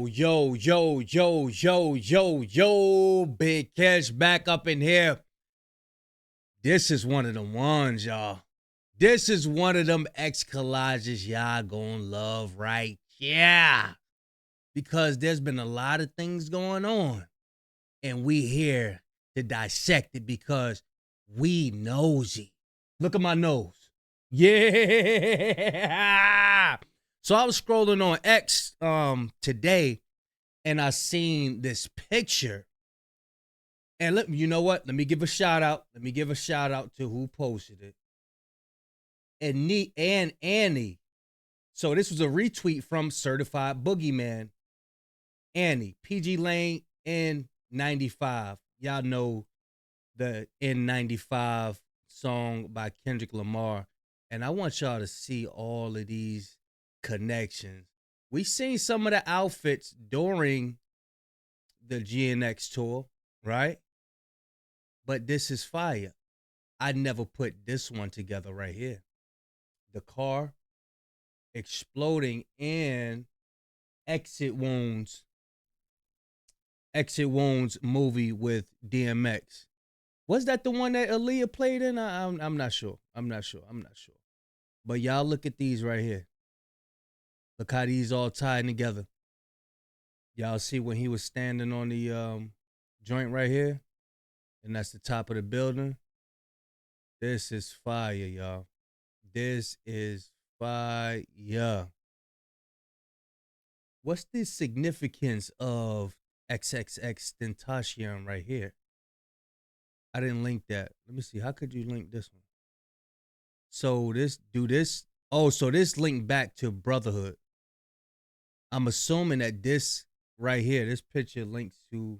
Yo, Big Cash back up in here. This is one of the ones, y'all. This is one of them X collages y'all gonna love, right? Yeah. Because there's been a lot of things going on. And we here to dissect it because we nosy. Look at my nose. Yeah. So I was scrolling on X today and I seen this picture. And look, you know what? Let me give a shout out. Let me give a shout out to who posted it. And Annie. So this was a retweet from Certified Boogeyman. Annie, PG Lane N95. Y'all know the N95 song by Kendrick Lamar. And I want y'all to see all of these connections. We seen some of the outfits during the GNX tour, right? But this is fire. I never put this one together right here. The car exploding in Exit Wounds movie with DMX. Was that the one that Aaliyah played in? I'm not sure. I'm not sure. But y'all look at these right here. Look how these all tied together. Y'all see when he was standing on the joint right here? And that's the top of the building. This is fire, y'all. This is fire. What's the significance of XXX Tentacion right here? I didn't link that. Let me see. How could you link this one? So so this linked back to Brotherhood. I'm assuming that this right here, this picture links to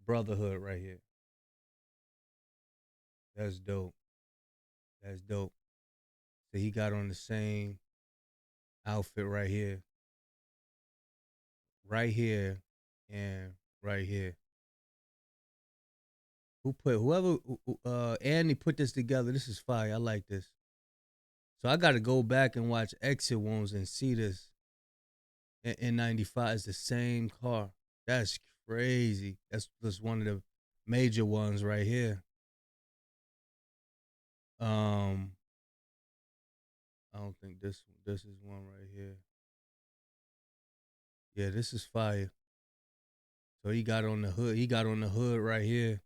Brotherhood right here. That's dope. That's dope. So he got on the same outfit right here. Right here and right here. Andy put this together. This is fire. I like this. So I got to go back and watch Exit Wounds and see this. N95 is the same car. That's crazy. That's just one of the major ones right here. I don't think this is one right here. Yeah, this is fire. So he got on the hood. He got on the hood right here.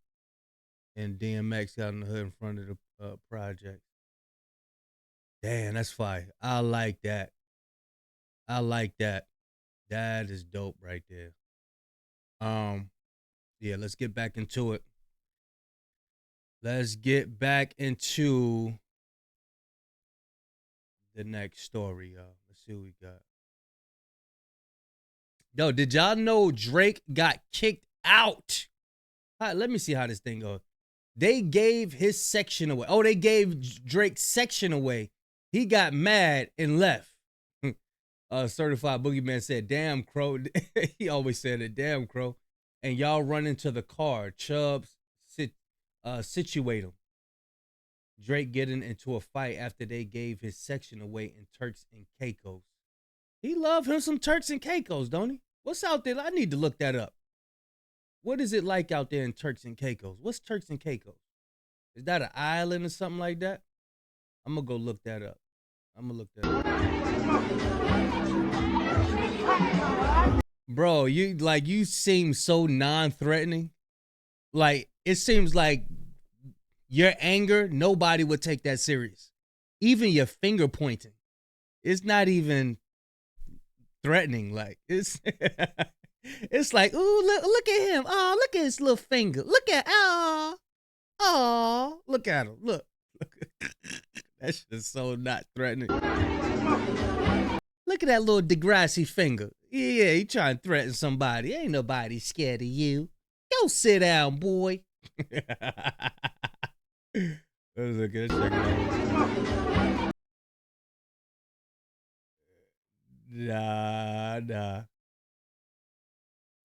And DMX got on the hood in front of the project. Damn, that's fire. I like that. That is dope right there. Yeah, let's get back into it. Let's get back into the next story, y'all. Let's see what we got. Yo, did y'all know Drake got kicked out? All right, let me see how this thing goes. They gave his section away. Oh, they gave Drake's section away. He got mad and left. Certified Boogeyman said, damn, Crow. He always said it, damn, Crow. And y'all run into the car. Chubbs, situate him. Drake getting into a fight after they gave his section away in Turks and Caicos. He love him some Turks and Caicos, don't he? What's out there? I need to look that up. What is it like out there in Turks and Caicos? What's Turks and Caicos? Is that an island or something like that? I'm going to go look that up. Bro, you seem so non-threatening. Like, it seems like your anger, nobody would take that serious. Even your finger pointing. It's not even threatening. Like, it's it's like, ooh, look at him. Oh, look at his little finger. Look at look at him. Look. That's just so not threatening. Look at that little Degrassi finger. Yeah, he trying to threaten somebody. Ain't nobody scared of you. Go sit down, boy. Look at Nah.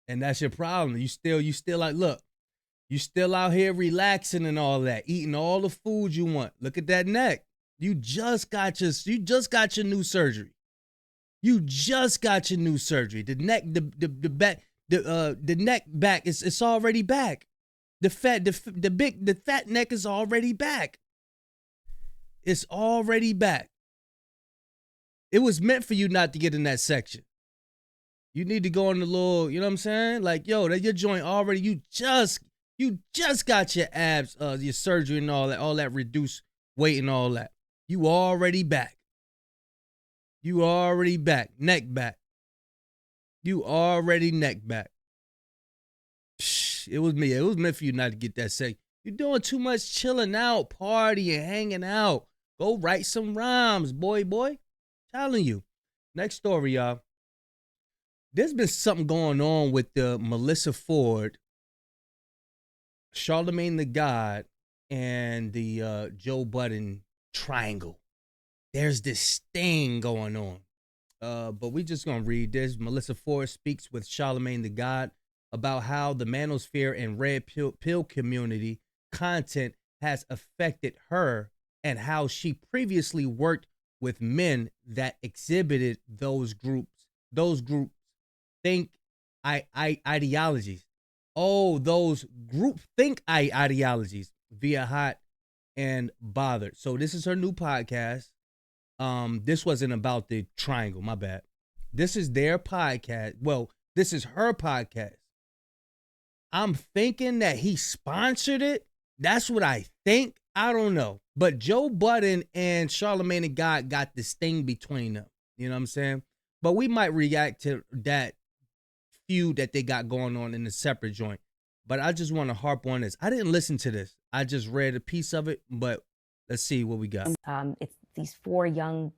And that's your problem. You still like, look, you still out here relaxing and all that, eating all the food you want. Look at that neck. You just got your new surgery. You just got your new surgery. The neck, the back, the neck back it's already back. The fat neck is already back. It's already back. It was meant for you not to get in that section. You need to go on the little, you know what I'm saying? Like, yo, that your joint already, you just got your abs, your surgery and all that reduced weight and all that. You already back. You already back. Neck back. You already neck back. It was me. It was meant for you not to get that section. You're doing too much chilling out, partying, hanging out. Go write some rhymes, boy. Telling you. Next story, y'all. There's been something going on with the Melissa Ford, Charlemagne the God, and the Joe Budden triangle. There's this thing going on. But we just going to read this. Melissa Ford speaks with Charlemagne the God about how the manosphere and red pill community content has affected her and how she previously worked with men that exhibited those groups think ideologies. Oh, those group think ideologies via Hot and Bothered. So this is her new podcast. This wasn't about the triangle, my bad. This is their podcast. Well, this is her podcast. I'm thinking that he sponsored it. That's what I think. I don't know. But Joe Budden and Charlemagne the God got this thing between them. You know what I'm saying? But we might react to that feud that they got going on in a separate joint. But I just want to harp on this. I didn't listen to this. I just read a piece of it, but let's see what we got. It's these 4 young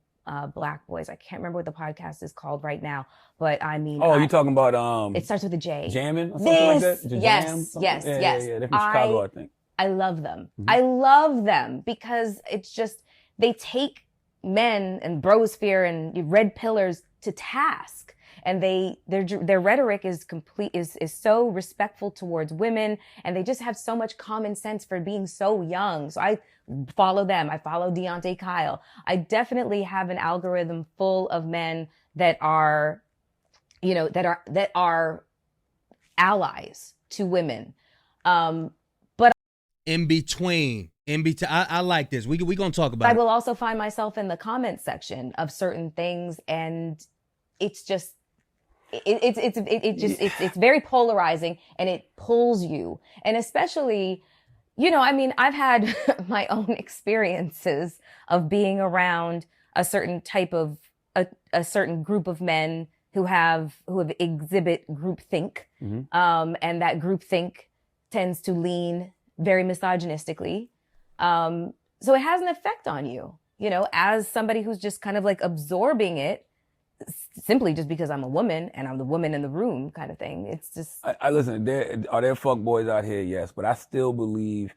Black boys. I can't remember what the podcast is called right now, but I mean. Oh, you're talking about it starts with a J. Jamming or something like that? Yes. Yeah, they're from Chicago, I think. I love them. Mm-hmm. I love them because it's just, they take men and brosphere and red pillars to task. And their rhetoric is so respectful towards women, and they just have so much common sense for being so young. So I follow them. I follow Deontay Kyle. I definitely have an algorithm full of men that are, you know, that are allies to women. But in between, I like this. We gonna talk about it. I will also find myself in the comment section of certain things, and it's just. It's very polarizing, and it pulls you. And especially, you know, I mean, I've had my own experiences of being around a certain type of a certain group of men who exhibit groupthink, and that groupthink tends to lean very misogynistically. So it has an effect on you, you know, as somebody who's just kind of like absorbing it. Simply just because I'm a woman and I'm the woman in the room kind of thing. It's just. I listen, are there fuck boys out here? Yes. But I still believe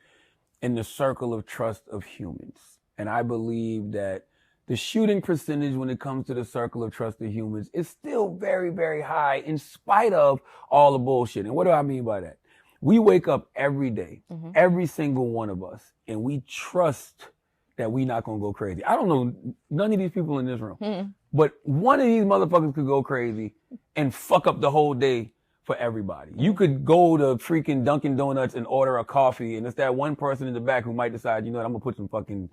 in the circle of trust of humans. And I believe that the shooting percentage when it comes to the circle of trust of humans is still very, very high in spite of all the bullshit. And what do I mean by that? We wake up every day, every single one of us, and we trust that we not going to go crazy. I don't know none of these people in this room. But one of these motherfuckers could go crazy and fuck up the whole day for everybody. You could go to freaking Dunkin' Donuts and order a coffee, and it's that one person in the back who might decide, you know what, I'm gonna put some fucking,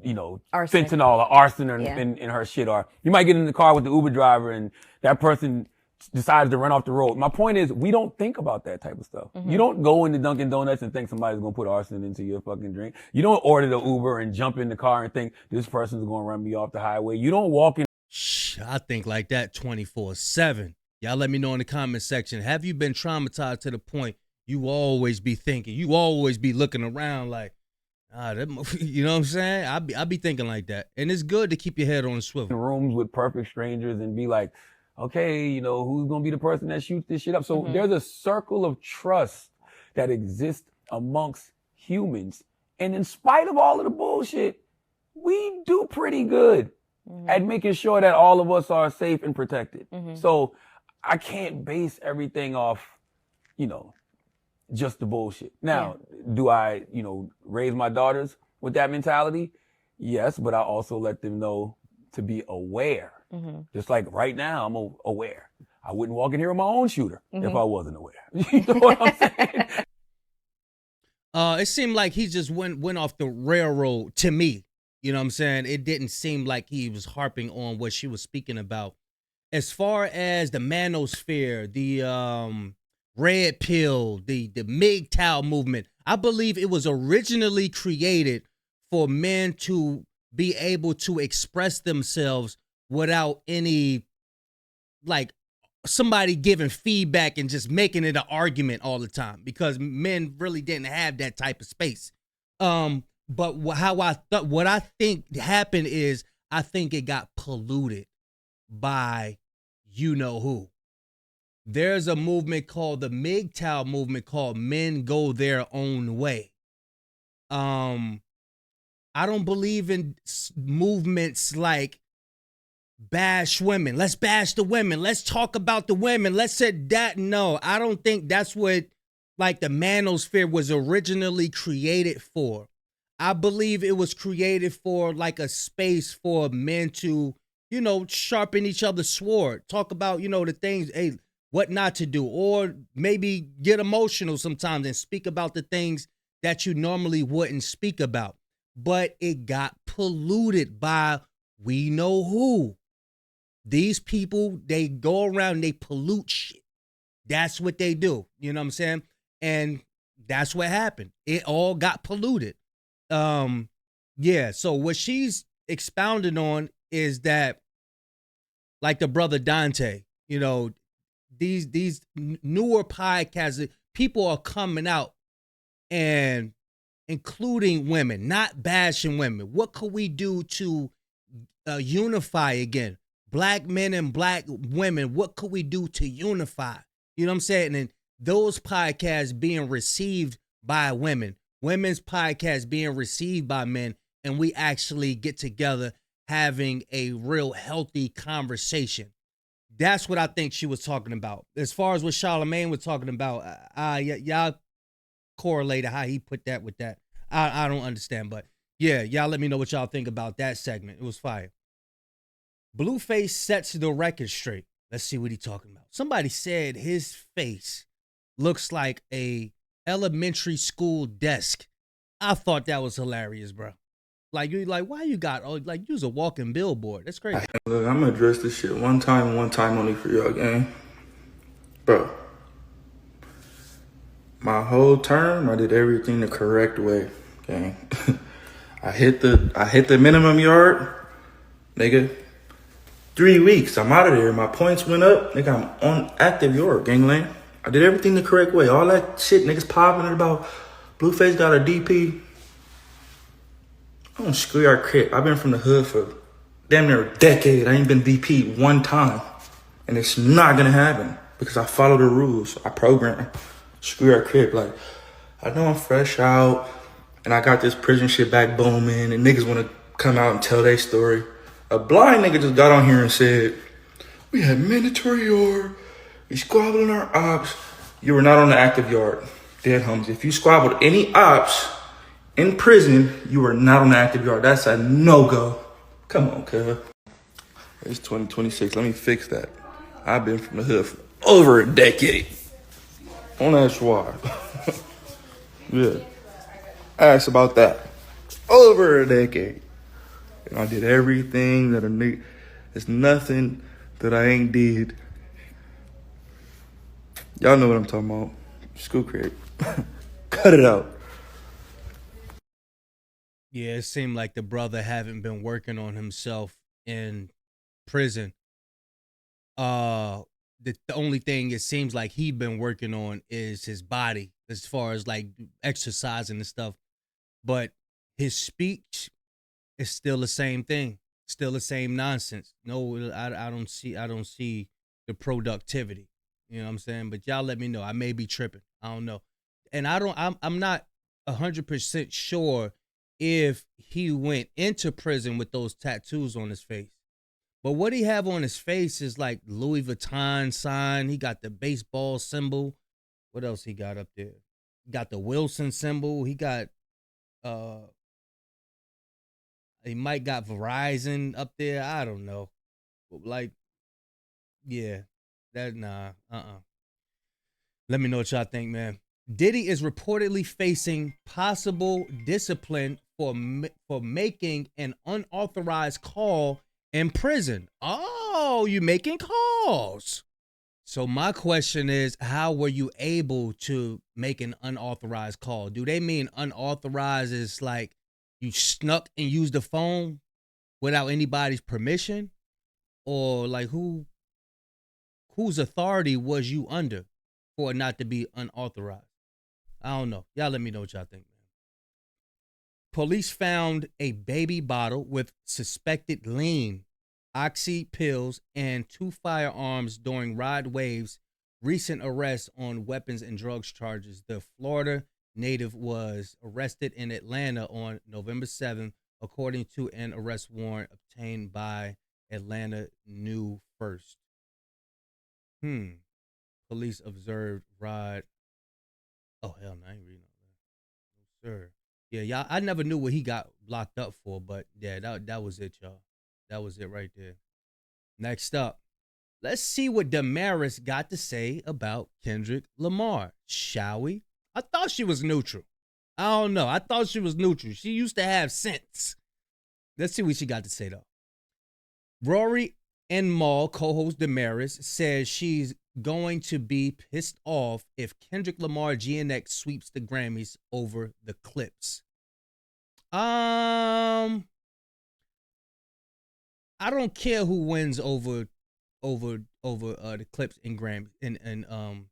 you know, fentanyl or arson in her shit. Or you might get in the car with the Uber driver and that person decides to run off the road. My point is, we don't think about that type of stuff. You don't go into Dunkin' Donuts and think somebody's gonna put arson into your fucking drink. You don't order the Uber and jump in the car and think this person's gonna run me off the highway. You don't walk in. I think like that 24/7. Y'all let me know in the comment section. Have you been traumatized to the point you always be thinking, you always be looking around like, you know what I'm saying? I be thinking like that. And it's good to keep your head on the swivel. Rooms with perfect strangers and be like, okay, you know, who's going to be the person that shoots this shit up? So there's a circle of trust that exists amongst humans. And in spite of all of the bullshit, we do pretty good at making sure that all of us are safe and protected. So I can't base everything off, you know, just the bullshit. Now, do I, you know, raise my daughters with that mentality? Yes, but I also let them know to be aware Just like right now, I'm aware. I wouldn't walk in here with my own shooter if I wasn't aware. You know what I'm saying? It seemed like he just went off the railroad to me. You know what I'm saying? It didn't seem like he was harping on what she was speaking about. As far as the manosphere, the red pill, the MGTOW movement, I believe it was originally created for men to be able to express themselves without any, like, somebody giving feedback and just making it an argument all the time, because men really didn't have that type of space. But what I think happened is, I think it got polluted by you know who. There's a movement called the MGTOW movement called Men Go Their Own Way. I don't believe in movements like bash women. Let's bash the women. Let's talk about the women. Let's say that. No, I don't think that's what, like, the manosphere was originally created for. I believe it was created for, like, a space for men to, you know, sharpen each other's sword. Talk about, you know, the things, hey, what not to do, or maybe get emotional sometimes and speak about the things that you normally wouldn't speak about. But it got polluted by we know who. These people, they go around and they pollute shit. That's what they do. You know what I'm saying? And that's what happened. It all got polluted. Yeah. So what she's expounded on is that, like the brother Dante, you know, these newer podcasts, people are coming out and including women, not bashing women. What could we do to unify again? Black men and black women, what could we do to unify? You know what I'm saying? And those podcasts being received by women, women's podcasts being received by men, and we actually get together having a real healthy conversation. That's what I think she was talking about. As far as what Charlamagne was talking about, y'all correlated how he put that with that. I don't understand, but yeah, y'all let me know what y'all think about that segment. It was fire. Blueface sets the record straight. Let's see what he talking about. Somebody said his face looks like a elementary school desk. I thought that was hilarious, bro. Like, you like, why you got, oh, like, you was a walking billboard. That's crazy. Look, I'm gonna address this shit one time only for y'all, gang. Bro, my whole term, I did everything the correct way, gang. I hit the minimum yard, nigga. 3 weeks, I'm out of there. My points went up, nigga. I'm on active yard, gangland. I did everything the correct way. All that shit niggas popping about Blueface got a DP. I don't screw your crip. I've been from the hood for damn near a decade. I ain't been DP one time. And it's not gonna happen because I follow the rules. I program. Screw your crip. Like, I know I'm fresh out and I got this prison shit back booming and niggas wanna come out and tell their story. A blind nigga just got on here and said, we had mandatory yard. We squabbled in our ops. You were not on the active yard. Dead homies. If you squabbled any ops in prison, you were not on the active yard. That's a no-go. Come on, cuz. It's 2026. Let me fix that. I've been from the hood for over a decade. Don't ask why. Yeah. Ask about that. Over a decade. And I did everything that a nigga... There's nothing that I ain't did. Y'all know what I'm talking about. School create. Cut it out. Yeah, it seemed like the brother haven't been working on himself in prison. The only thing it seems like he been working on is his body, as far as like exercising and stuff. But his speech is still the same thing, still the same nonsense. No, I don't see the productivity. You know what I'm saying? But y'all let me know. I may be tripping. I don't know. And I'm not 100% sure if he went into prison with those tattoos on his face. But what he have on his face is like Louis Vuitton sign. He got the baseball symbol. What else he got up there? He got the Wilson symbol. He got he might got Verizon up there. I don't know. Like, yeah, that nah, Let me know what y'all think, man. Diddy is reportedly facing possible discipline for making an unauthorized call in prison. Oh, you making calls. So my question is, how were you able to make an unauthorized call? Do they mean unauthorized is like you snuck and used the phone without anybody's permission? Or like whose authority was you under for it not to be unauthorized? I don't know. Y'all let me know what y'all think, man. Police found a baby bottle with suspected lean, oxy pills, and 2 firearms during Rod Wave's recent arrest on weapons and drugs charges. The Florida native was arrested in Atlanta on November 7th, according to an arrest warrant obtained by Atlanta New First. Police observed Rod. Oh, hell no, I ain't reading all that. No, sir. Yeah, y'all, I never knew what he got locked up for, but yeah, that was it, y'all. That was it right there. Next up, let's see what Damaris got to say about Kendrick Lamar, shall we? I thought she was neutral. I don't know. I thought she was neutral. She used to have sense. Let's see what she got to say, though. Rory and Mal, co-host Damaris, says she's going to be pissed off if Kendrick Lamar GNX sweeps the Grammys over the Clips. I don't care who wins over the Clips and Grammys and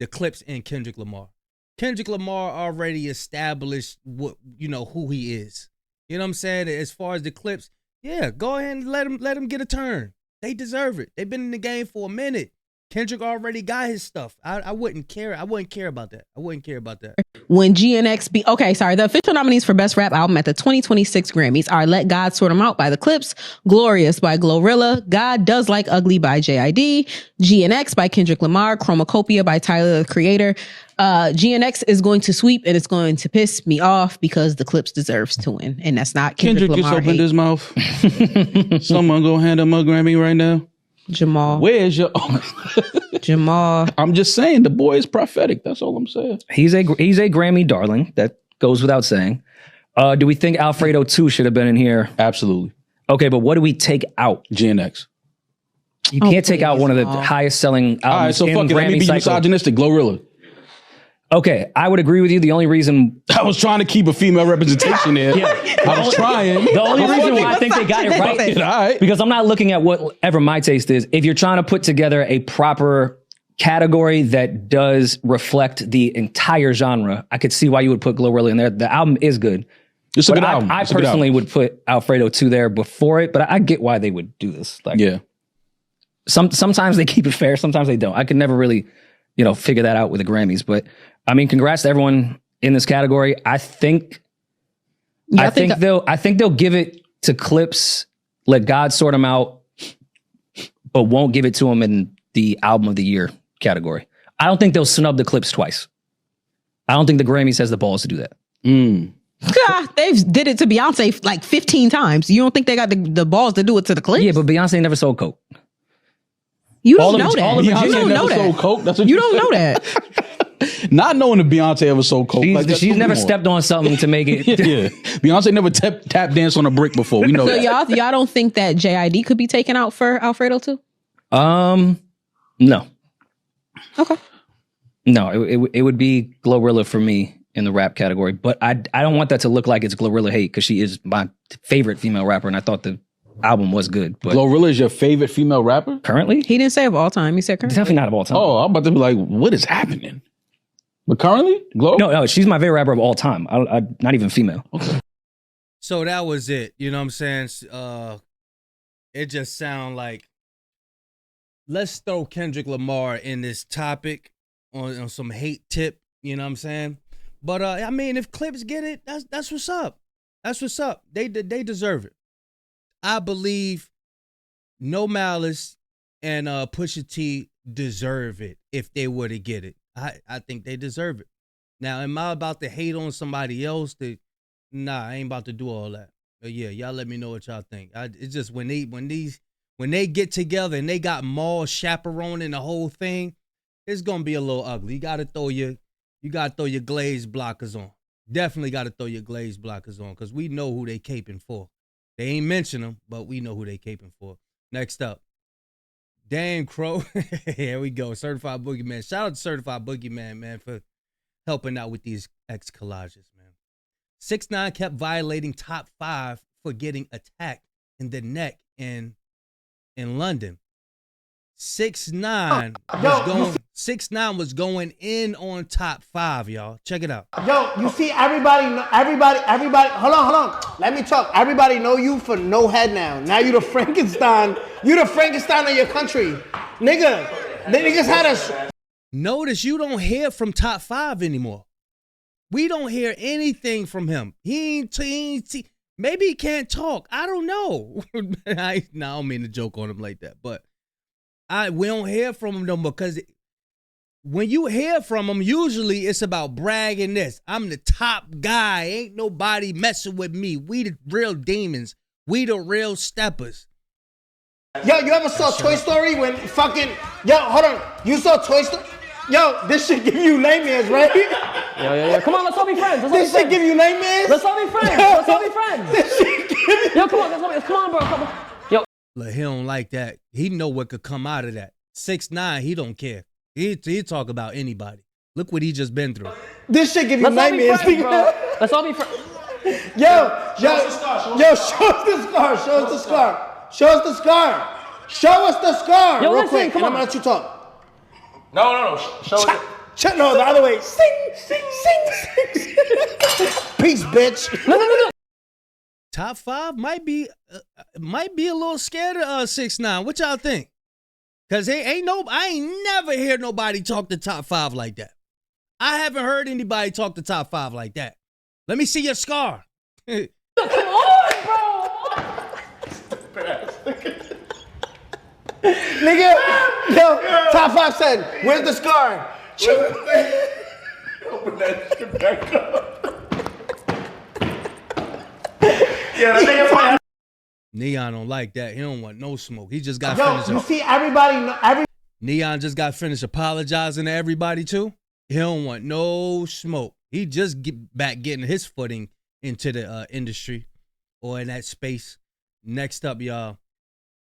the Clips and Kendrick Lamar. Kendrick Lamar already established who he is. You know what I'm saying? As far as the Clips, yeah, go ahead and let him get a turn. They deserve it. They've been in the game for a minute. Kendrick already got his stuff. I wouldn't care. I wouldn't care about that. When GNX the official nominees for Best Rap Album at the 2026 Grammys are Let God Sort 'Em Out by The Clips, Glorious by Glorilla, God Does Like Ugly by JID, GNX by Kendrick Lamar, Chromacopia by Tyler, the Creator. GNX is going to sweep and it's going to piss me off because The Clips deserves to win. And that's not Kendrick Lamar. Kendrick just opened his mouth. Someone go hand him a Grammy right now. Jamal. Where's your Jamal? I'm just saying the boy is prophetic. That's all I'm saying. He's a Grammy darling. That goes without saying. Do we think Alfredo 2 should have been in here? Absolutely. Okay, but what do we take out? GNX. You can't take out one of the highest selling albums. All right, so fuck it. Let me be misogynistic. Glorilla. Okay, I would agree with you. The only reason I was trying to keep a female representation there. Yeah. I was trying. The only reason why I think they got it right, because I'm not looking at whatever my taste is. If you're trying to put together a proper category that does reflect the entire genre, I could see why you would put Glorilla in there. The album is good. It's a good album. I personally would put Alfredo 2 there before it, but I get why they would do this. Like, yeah. Sometimes they keep it fair, sometimes they don't. I could never really, figure that out with the Grammys. But I mean, congrats to everyone in this category. I think they'll give it to Clips, Let God Sort 'Em Out, but won't give it to them in the Album of the Year category. I don't think they'll snub the Clips twice. I don't think the Grammys has the balls to do that. They've did it to Beyonce like 15 times. You don't think they got the balls to do it to the Clips? Yeah, but Beyonce never sold coke. You don't know that. You don't know that. Sold coke? That's what you don't know that. Not knowing that Beyonce ever sold coke. She's never stepped on something to make it. Yeah. Beyonce never tap danced on a brick before. We know so that. y'all don't think that JID could be taken out for Alfredo too? No. Okay. No, it would be Glorilla for me in the rap category, but I don't want that to look like it's Glorilla hate because she is my favorite female rapper, and I thought the album was good. But Glorilla is your favorite female rapper? Currently? He didn't say of all time. He said currently. Definitely not of all time. Oh, I'm about to be like, what is happening? But currently? No, she's my favorite rapper of all time. I not even female. Okay. So that was it. You know what I'm saying? It just sound like, let's throw Kendrick Lamar in this topic on some hate tip. You know what I'm saying? But I mean, if Clips get it, that's what's up. That's what's up. They deserve it. I believe No Malice and Pusha T deserve it if they were to get it. I think they deserve it. Now, am I about to hate on somebody else? Nah, I ain't about to do all that. But yeah, y'all let me know what y'all think. It's just when when they get together and they got Maul chaperoning the whole thing, it's gonna be a little ugly. You gotta throw your glaze blockers on. Definitely gotta throw your glaze blockers on, because we know who they caping for. They ain't mention them, but we know who they caping for. Next up, Dan Crow. Here we go. Certified Boogeyman. Shout out to Certified Boogeyman, man, for helping out with these X collages, man. 6ix9ine kept violating top 5 for getting attacked in the neck in London. 6ix9ine was going in on top 5, y'all. Check it out. Yo, you see everybody, hold on. Let me talk. Everybody know you for no head now. Now you the Frankenstein. You the Frankenstein of your country. Nigga, the niggas had us. Notice you don't hear from top 5 anymore. We don't hear anything from him. He ain't maybe he can't talk. I don't know. I don't mean to joke on him like that, but we don't hear from him no more, because when you hear from him, usually it's about bragging this. I'm the top guy. Ain't nobody messing with me. We the real demons. We the real steppers. Yo, you ever saw Toy Story when fucking... Yo, hold on. You saw Toy Story? Yo, this shit give you nightmares, right? Yeah. Come on, let's all be friends. This shit give you nightmares? Let's all be friends. This shit give you... Yo, come on, bro. Come on. Yo. Look, he don't like that. He know what could come out of that. 6ix9ine, he don't care. He talk about anybody. Look what he just been through. This shit give you nightmares, bro. Let's all be friends. Yo, show us the scar. Show us the scar. Show us the scar. Yo, real quick. Come on. I'm gonna let you talk. No. Show it. No, the other way. Sing. Peace, bitch. No. Top 5 might be a little scared of 6ix9ine. What y'all think? Cause I ain't never heard nobody talk to top 5 like that. I haven't heard anybody talk to top 5 like that. Let me see your scar. Come on, bro. Nigga, yo, top 5 said, where's the scar? Open that shit back up. Yeah, that nigga. Neon don't like that. He don't want no smoke. He just got Yo, finished. you see everybody. Neon just got finished apologizing to everybody too. He don't want no smoke. He just getting his footing into the industry or in that space. Next up, y'all.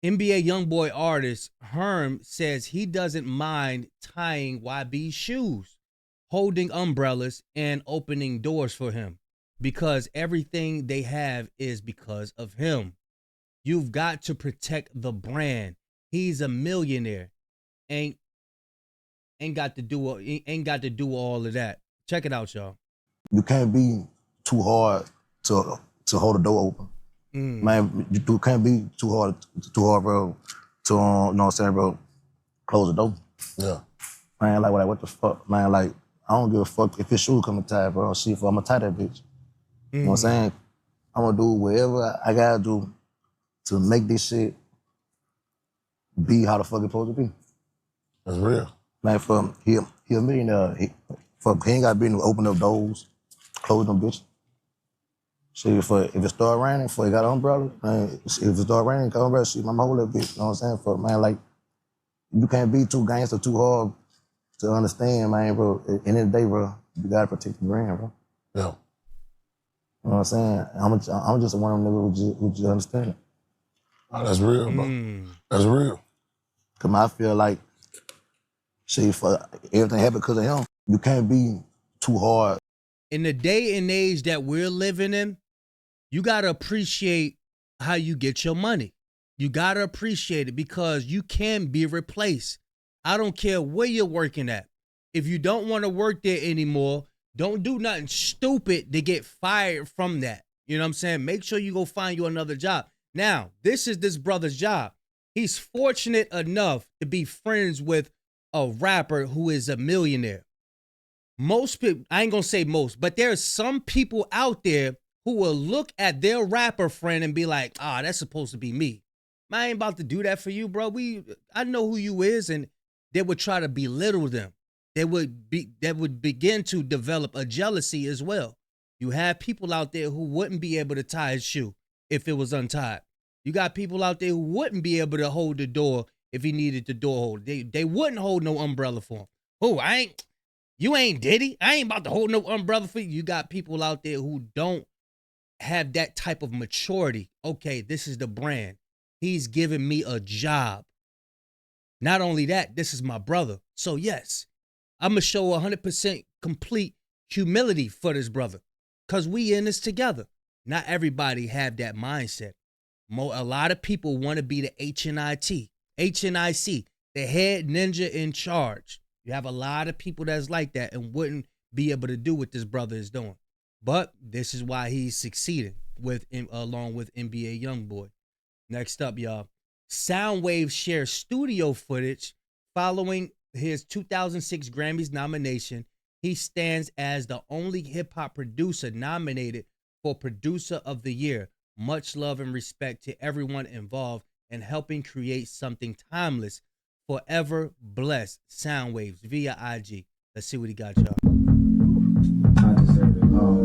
NBA YoungBoy artist Herm says he doesn't mind tying YB's shoes, holding umbrellas, and opening doors for him, because everything they have is because of him. You've got to protect the brand. He's a millionaire. Ain't got to do all of that. Check it out, y'all. You can't be too hard to hold the door open. Man, you can't be too hard, bro, to, you know what I'm saying, bro, close the door. Yeah. Man, like, what the fuck? Man, like, I don't give a fuck if his shoe come tied, bro. Shit, I'm gonna tie that bitch. You know what I'm saying? I'm gonna do whatever I gotta do to make this shit be how the fuck it's supposed to be. That's real. Man, for he a millionaire. He ain't gotta be able to open up doors, close them bitches. Shit, if it start raining, he got an umbrella, man, if it start raining, got an umbrella, shit, I'm hold that bitch. You know what I'm saying? Man, like, you can't be too gangster, too hard to understand, man, bro. At the end of the day, bro, you gotta protect the brand, bro. Yeah. You know what I'm saying? I'm just one of them niggas who just understand it. Oh, that's real, bro. That's real. Cause I feel like, shit, for everything happened because of him. You can't be too hard. In the day and age that we're living in, you gotta appreciate how you get your money. You gotta appreciate it, because you can be replaced. I don't care where you're working at. If you don't want to work there anymore, don't do nothing stupid to get fired from that. You know what I'm saying? Make sure you go find you another job. Now, this is this brother's job. He's fortunate enough to be friends with a rapper who is a millionaire. Most people, I ain't gonna say most, but there's some people out there who will look at their rapper friend and be like, that's supposed to be me. I ain't about to do that for you, bro. I know who you is, and they would try to belittle them. They would begin to develop a jealousy as well. You have people out there who wouldn't be able to tie his shoe if it was untied. You got people out there who wouldn't be able to hold the door if he needed the door hold. They wouldn't hold no umbrella for him. Oh, you ain't Diddy. I ain't about to hold no umbrella for you. You got people out there who don't have that type of maturity. Okay, this is the brand. He's giving me a job. Not only that, this is my brother. So yes, I'm going to show 100% complete humility for this brother because we in this together. Not everybody have that mindset. A lot of people want to be the HNIC, the head ninja in charge. You have a lot of people that's like that and wouldn't be able to do what this brother is doing. But this is why he's succeeding along with NBA Youngboy. Next up, y'all. Soundwave shares studio footage following his 2006 Grammys nomination. He stands as the only hip-hop producer nominated for Producer of the Year. Much love and respect to everyone involved in helping create something timeless. Forever blessed. Soundwaves via IG. Let's see what he got, y'all. I deserve it all.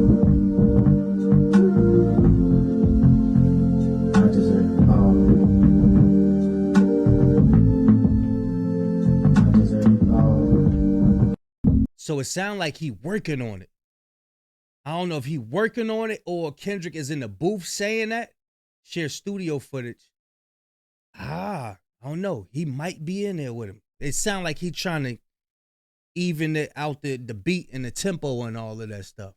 I deserve it all. I deserve it all. So it sounds like he working on it. I don't know if he working on it or Kendrick is in the booth saying that. Share studio footage. I don't know. He might be in there with him. It sounds like he's trying to even it out the beat and the tempo and all of that stuff.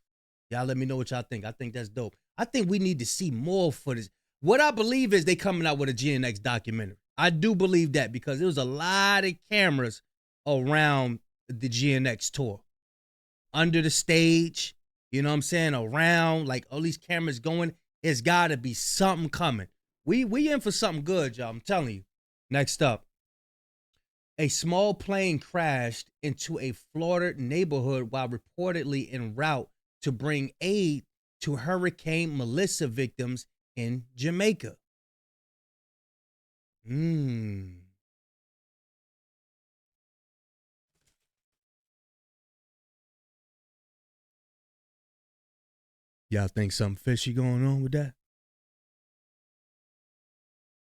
Y'all let me know what y'all think. I think that's dope. I think we need to see more footage. What I believe is they coming out with a GNX documentary. I do believe that because there was a lot of cameras around the GNX tour. Under the stage, you know what I'm saying? Around, like all these cameras going, it's got to be something coming. We in for something good, y'all. I'm telling you. Next up, a small plane crashed into a Florida neighborhood while reportedly en route to bring aid to Hurricane Melissa victims in Jamaica. Y'all think something fishy going on with that?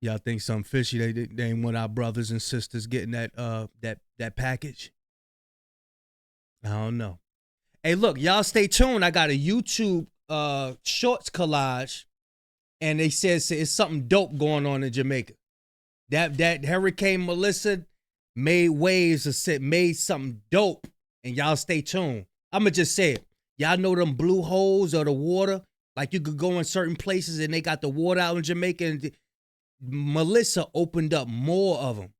Y'all think something fishy? They ain't want our brothers and sisters getting that that package? I don't know. Hey, look, y'all stay tuned. I got a YouTube shorts collage, and they said it's something dope going on in Jamaica. That Hurricane Melissa made waves or made something dope, and y'all stay tuned. I'ma just say it. Y'all know them blue holes or the water? Like you could go in certain places and they got the water out in Jamaica, and Melissa opened up more of them.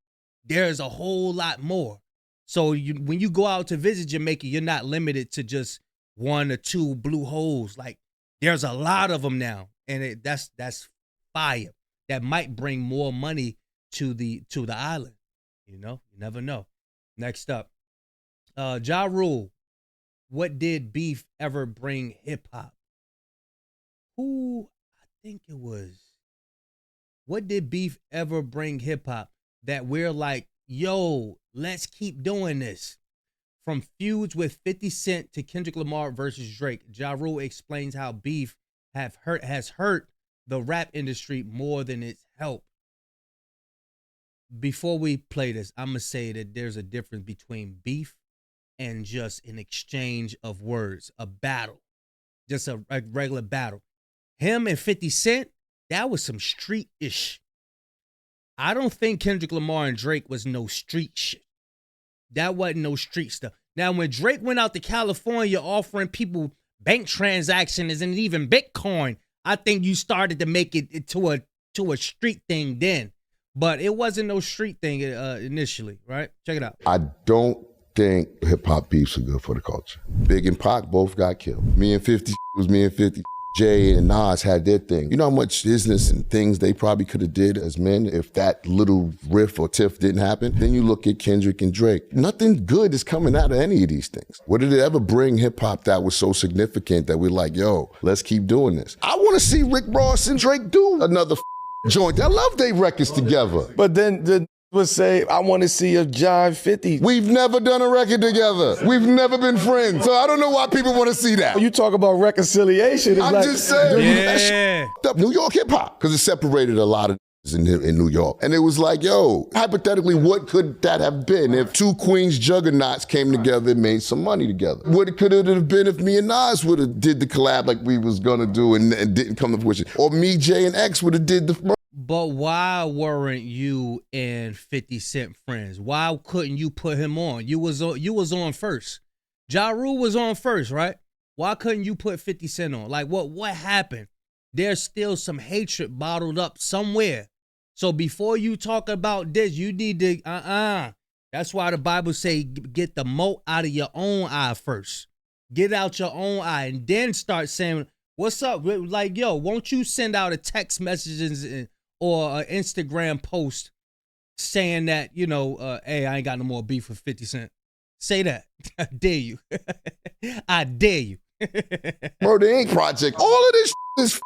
There's a whole lot more. So when you go out to visit Jamaica, you're not limited to just one or two blue holes. Like there's a lot of them now, and that's fire. That might bring more money to the island. You know, you never know. Next up, Ja Rule. What did beef ever bring hip hop? I think it was. What did beef ever bring hip hop that we're like, yo, let's keep doing this? From feuds with 50 Cent to Kendrick Lamar versus Drake, Ja Rule explains how beef has hurt the rap industry more than it's helped. Before we play this, I'm going to say that there's a difference between beef and just an exchange of words, a battle, just a regular battle. Him and 50 Cent, that was some street-ish. I don't think Kendrick Lamar and Drake was no street shit. That wasn't no street stuff. Now, when Drake went out to California offering people bank transactions and even Bitcoin, I think you started to make it to a street thing then. But it wasn't no street thing initially, right? Check it out. I don't think hip-hop beefs are good for the culture. Big and Pac both got killed. Me and 50 was me and 50. Jay and Nas had their thing. You know how much business and things they probably could have did as men if that little riff or tiff didn't happen? Then you look at Kendrick and Drake. Nothing good is coming out of any of these things. What did it ever bring hip-hop that was so significant that we're like, yo, let's keep doing this? I want to see Rick Ross and Drake do another joint. I love they records together. But then the would say, I want to see a Jive 50. We've never done a record together. We've never been friends. So I don't know why people want to see that. You talk about reconciliation. It's I'm like, just saying. Yeah. New York hip hop. Because it separated a lot of in New York. And it was like, yo, hypothetically, what could that have been if two Queens juggernauts came together and made some money together? What could it have been if me and Nas would have did the collab like we was gonna do and didn't come to fruition? Or me, Jay, and X would have did the... But why weren't you and 50 Cent friends? Why couldn't you put him on? You was on first. Ja Rule was on first, right? Why couldn't you put 50 Cent on? Like, what happened? There's still some hatred bottled up somewhere. So before you talk about this, you need to, That's why the Bible say get the mote out of your own eye first. Get out your own eye and then start saying, what's up? Like, yo, won't you send out a text messages or an Instagram post saying that, hey, I ain't got no more beef with 50 Cent. Say that. I dare you. I dare you. Bro, the Ink Project, all of this is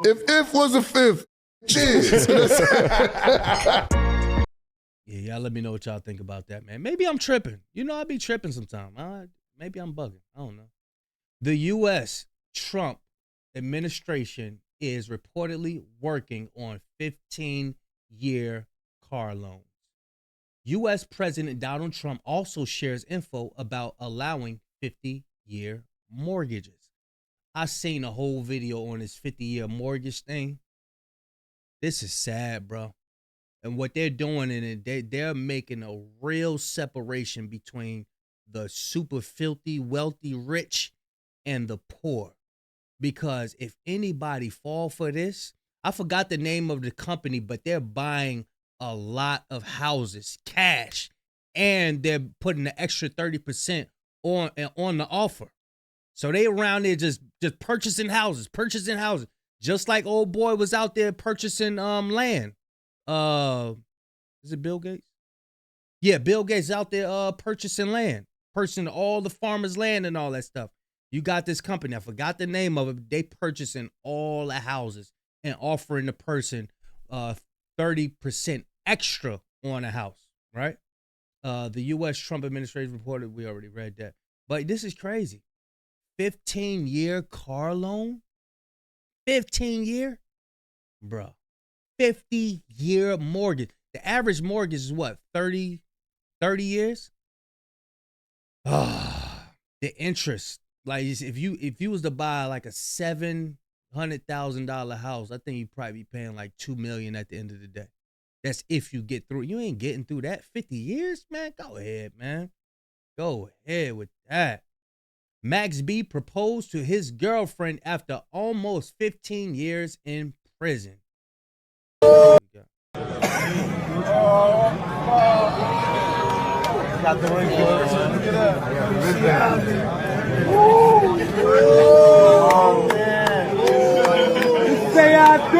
if was a fifth. Cheers. Yeah, y'all let me know what y'all think about that, man. Maybe I'm tripping. I be tripping sometimes. Maybe I'm bugging. I don't know. The U.S. Trump administration is reportedly working on 15-year car loans. U.S. President Donald Trump also shares info about allowing 50-year mortgages. I seen a whole video on this 50-year mortgage thing. This is sad, bro. And what they're doing in it, they're making a real separation between the super filthy, wealthy, rich, and the poor. Because if anybody fall for this, I forgot the name of the company, but they're buying a lot of houses, cash, and they're putting the extra 30% on the offer. So they around there just purchasing houses, just like old boy was out there purchasing land. Is it Bill Gates? Yeah, Bill Gates out there purchasing land, purchasing all the farmers' land and all that stuff. You got this company, I forgot the name of it. They purchasing all the houses and offering the person 30% extra on a house, right? The U.S. Trump administration reported, we already read that. But this is crazy. 15-year car loan? 15-year? Bruh. 50-year mortgage. The average mortgage is what? 30 years? The interest. Like if you was to buy like a $700,000 house, I think you'd probably be paying like $2 million at the end of the day. That's if you get through. You ain't getting through that 50 years, man. Go ahead, man. Go ahead with that. Max B proposed to his girlfriend after almost 15 years in prison. Got the ring for it. Oh, man. Say I do.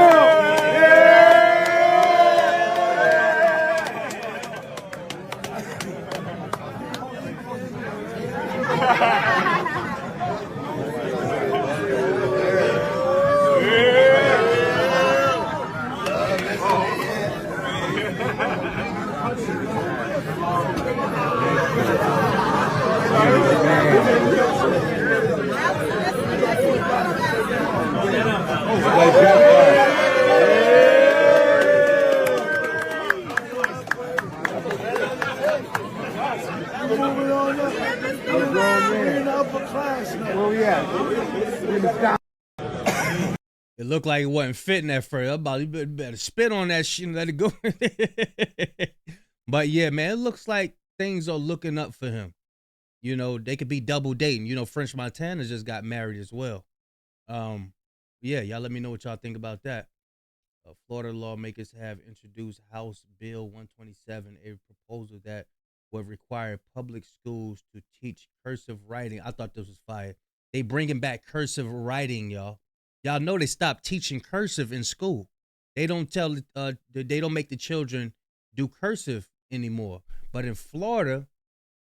It looked like it wasn't fitting at first. You better spit on that shit and let it go. But yeah, man, it looks like things are looking up for him. They could be double dating. French Montana just got married as well. Yeah, y'all let me know what y'all think about that. Florida lawmakers have introduced House Bill 127, a proposal that would require public schools to teach cursive writing. I thought this was fire. They bringing back cursive writing, y'all. Y'all know they stopped teaching cursive in school. They don't they don't make the children do cursive anymore. But in Florida,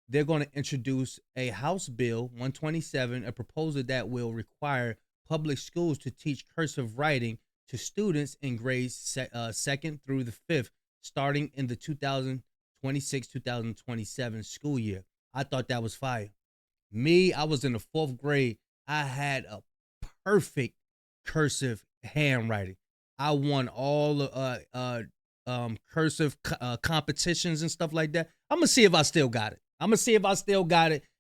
they're going to introduce a House Bill 127, a proposal that will require public schools to teach cursive writing to students in grades 2nd through the 5th, starting in the 2026-2027 school year. I thought that was fire. I was in the 4th grade. I had a perfect cursive handwriting. I won all cursive competitions and stuff like that. I'm gonna see if I still got it.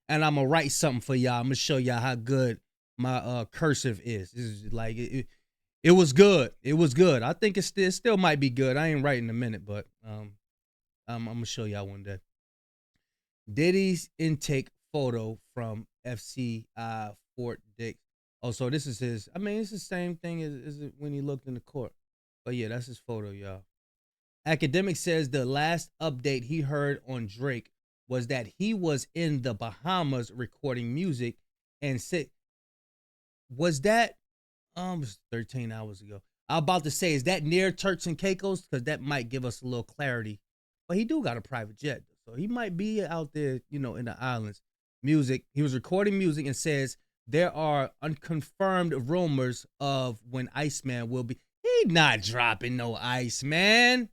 And I'm gonna write something for y'all. I'm gonna show y'all how good my cursive is. This is like it was good. It was good. I think it still might be good. I ain't writing in a minute, but I'm gonna show y'all one day. Diddy's intake photo from FCI Fort Dix. Oh, so this is his. I mean, it's the same thing as when he looked in the court. But yeah, that's his photo, y'all. Academic says the last update he heard on Drake was that he was in the Bahamas recording music and said, was that it was 13 hours ago. I was about to say, is that near Turks and Caicos? Because that might give us a little clarity. But he do got a private jet, so he might be out there, in the islands. Music. He was recording music and says there are unconfirmed rumors of when Iceman will be. He not dropping no Iceman.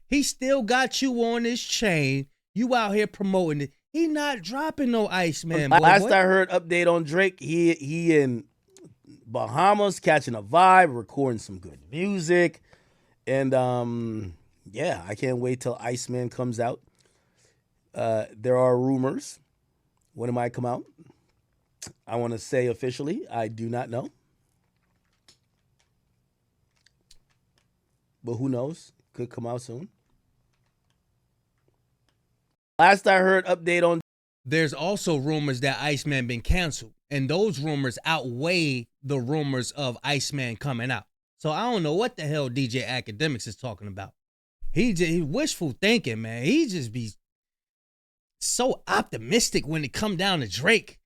He still got you on his chain. You out here promoting it. He not dropping no Iceman. Last I heard update on Drake, he in Bahamas catching a vibe, recording some good music. And yeah, I can't wait till Iceman comes out. There are rumors. When it might come out? I want to say officially, I do not know. But who knows? Could come out soon. Last I heard update on. There's also rumors that Iceman been canceled. And those rumors outweigh the rumors of Iceman coming out. So I don't know what the hell DJ Academics is talking about. He wishful thinking, man. He just be so optimistic when it come down to Drake.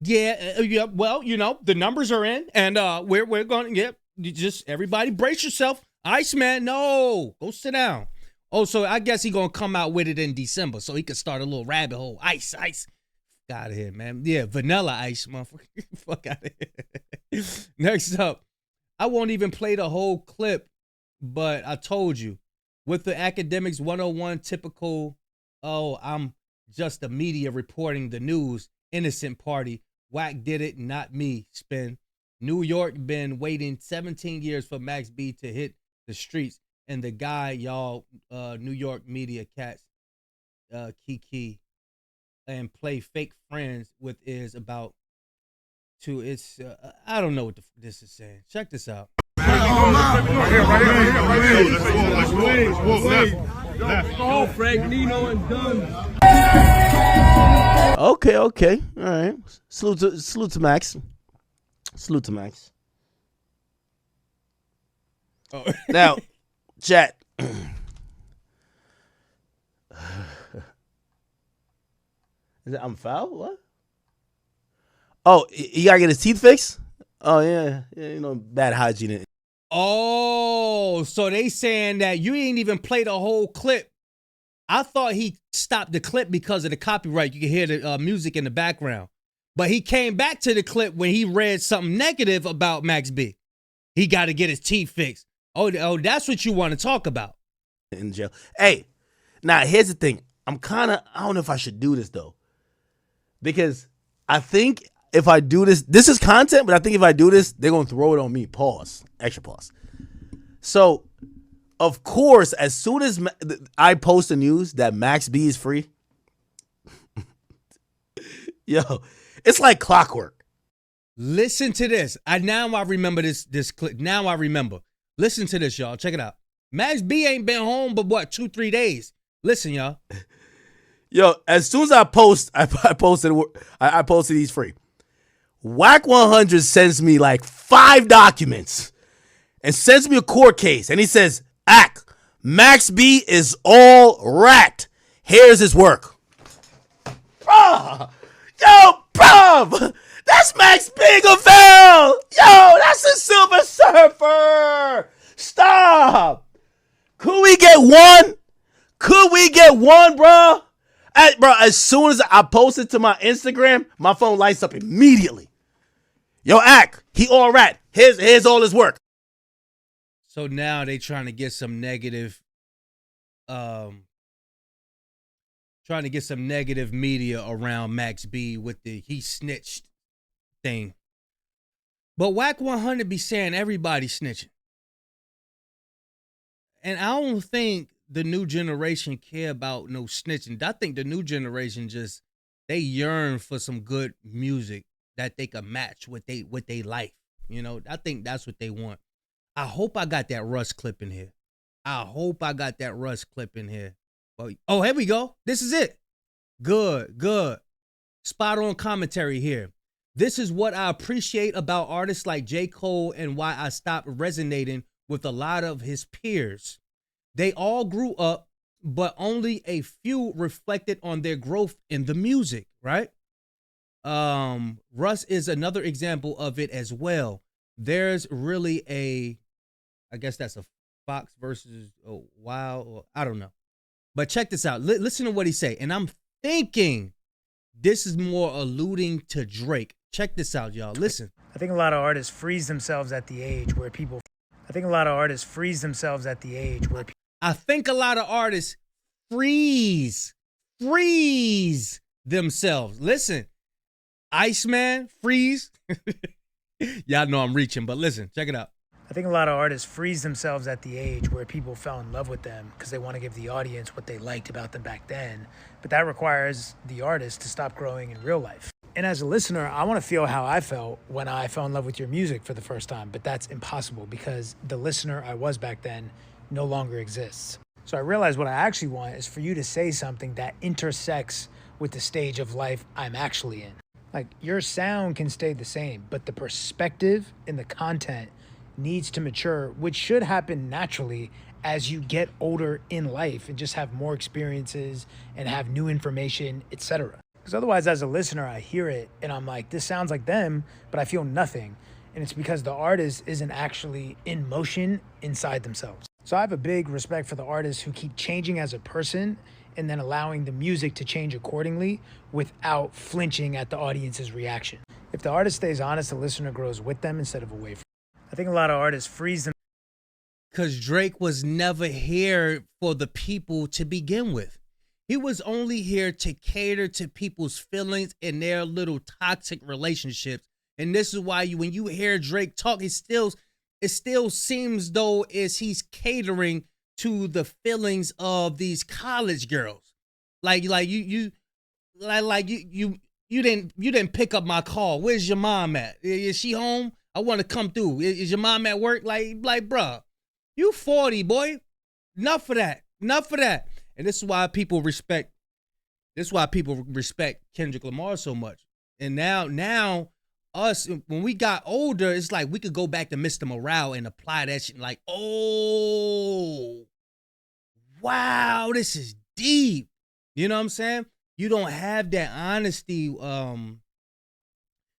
Yeah, well, the numbers are in, and we're going to just everybody brace yourself. Iceman, no, go sit down. Oh, so I guess he gonna come out with it in December, so he can start a little rabbit hole. Ice, out of here, man. Yeah, Vanilla Ice, motherfucker. Fuck out of here. Next up, I won't even play the whole clip, but I told you with the Academics 101 typical. Oh, I'm just the media reporting the news. Innocent party. Wack did it, not me. Spin. New York been waiting 17 years for Max B to hit the streets. And the guy, y'all, New York media cats, Kiki, and play fake friends with is about to. It's, I don't know what this is saying. Check this out. Okay. All right. Salute to Max. Salute to Max. Oh. Now, chat. Is it I'm foul? What? Oh, he gotta get his teeth fixed? Oh, yeah, bad hygiene. Oh, so they saying that you ain't even play the whole clip. I thought he stopped the clip because of the copyright. You can hear the music in the background. But he came back to the clip when he read something negative about Max B. He got to get his teeth fixed. Oh, that's what you want to talk about. In jail. Hey, now here's the thing. I don't know if I should do this, though. Because I think if I do this is content, but I think if I do this, they're going to throw it on me. Pause. Extra pause. So, of course, as soon as I post the news that Max B is free, yo, it's like clockwork. Listen to this. Now I remember this clip. Now I remember. Listen to this, y'all. Check it out. Max B ain't been home but what, 2-3 days. Listen, y'all. Yo, as soon as I posted these free. Whack 100 sends me like 5 documents and sends me a court case. And he says, Max B is all rat. Here's his work. Bruh. Yo, bruv. That's Max Biggerville. Yo, that's a Silver Surfer. Stop. Could we get one? Bro? As soon as I post it to my Instagram, my phone lights up immediately. Yo, he all rat. Here's all his work. So now they trying to get some negative, media around Max B with the he snitched thing. But Whack 100 be saying everybody snitching. And I don't think the new generation care about no snitching. I think the new generation just they yearn for some good music that they can match with they life. You know, I think that's what they want. I hope I got that Russ clip in here. But, oh, here we go. This is it. Good. Spot on commentary here. This is what I appreciate about artists like J. Cole and why I stopped resonating with a lot of his peers. They all grew up, but only a few reflected on their growth in the music, right? Russ is another example of it as well. There's really I guess that's a Fox versus Wild, or I don't know. But check this out. Listen to what he say. And I'm thinking this is more alluding to Drake. Check this out, y'all. Listen. I think a lot of artists freeze themselves at the age where people freeze themselves. Listen. Iceman, freeze. Y'all know I'm reaching, but listen, check it out. I think a lot of artists freeze themselves at the age where people fell in love with them because they want to give the audience what they liked about them back then. But that requires the artist to stop growing in real life. And as a listener, I want to feel how I felt when I fell in love with your music for the first time. But that's impossible because the listener I was back then no longer exists. So I realized what I actually want is for you to say something that intersects with the stage of life I'm actually in. Like, your sound can stay the same, but the perspective and the content needs to mature, which should happen naturally as you get older in life and just have more experiences and have new information, etc. Because otherwise, as a listener, I hear it and I'm like, this sounds like them, but I feel nothing. And it's because the artist isn't actually in motion inside themselves. So I have a big respect for the artists who keep changing as a person and then allowing the music to change accordingly without flinching at the audience's reaction. If the artist stays honest, the listener grows with them instead of away from them. I think a lot of artists freeze them. Because Drake was never here for the people to begin with. He was only here to cater to people's feelings and their little toxic relationships. And this is why when you hear Drake talk, it still seems though as he's catering to the feelings of these college girls. Like you didn't pick up my call. Where's your mom at? Is she home? I want to come through. Is your mom at work? Like, bruh, you 40, boy. Enough of that. And this is why people respect Kendrick Lamar so much. And now us, when we got older, it's like we could go back to Mr. Morale and apply that shit like, oh, wow, this is deep. You know what I'm saying? You don't have that honesty and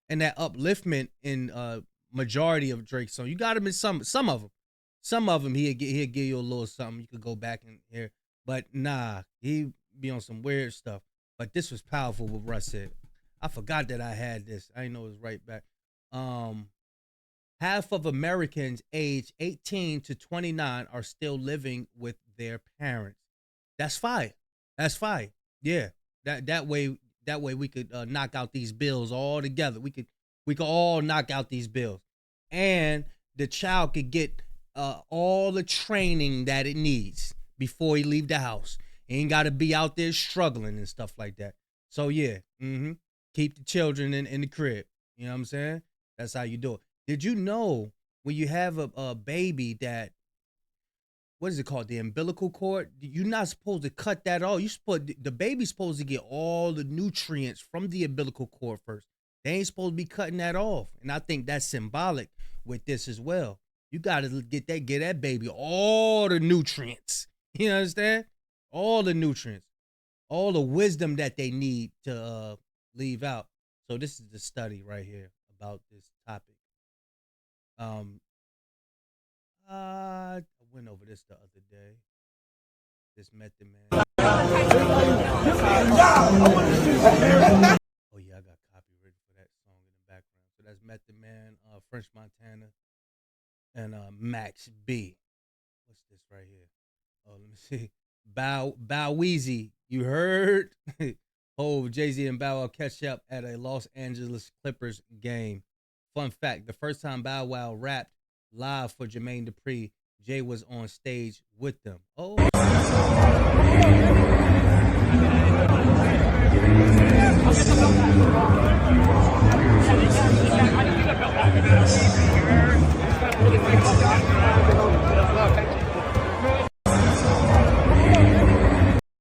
that upliftment in majority of Drake's songs. You got him in some of them. Some of them he'll give you a little something you could go back and hear. But nah, he be on some weird stuff. But this was powerful what Russ said. I forgot that I had this. I didn't know it was right back. Half of Americans aged 18 to 29 are still living with their parents. That's fire. Yeah. That way we could knock out these bills all together. We could all knock out these bills. And the child could get all the training that it needs before he leave the house. He ain't got to be out there struggling and stuff like that. So yeah, keep the children in the crib. You know what I'm saying? That's how you do it. Did you know when you have a baby that, what is it called? The umbilical cord? You're not supposed to cut that off. The baby's supposed to get all the nutrients from the umbilical cord first. They ain't supposed to be cutting that off. And I think that's symbolic with this as well. You got to get that baby all the nutrients. You understand? All the nutrients, all the wisdom that they need to leave out. So this is the study right here about this topic. I went over this the other day. This Method Man. Oh yeah, I got copyrighted for that song in the background. So that's Method Man, French Montana, and Max B. What's this right here? Oh, let me see. Bow Weezy. You heard? Oh, Jay-Z and Bow Wow catch up at a Los Angeles Clippers game. Fun fact, the first time Bow Wow rapped live for Jermaine Dupri, Jay was on stage with them. Oh.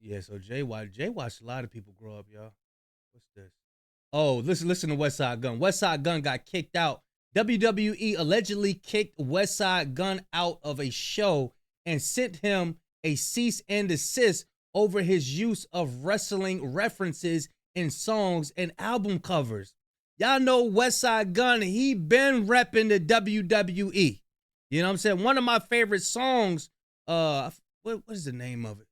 Yeah, so Jay watched a lot of people grow up, y'all. What's this? Oh, listen to Westside Gunn. Westside Gunn got kicked out. WWE allegedly kicked Westside Gunn out of a show and sent him a cease and desist over his use of wrestling references in songs and album covers. Y'all know Westside Gunn, he been repping the WWE. You know what I'm saying? One of my favorite songs, what is the name of it?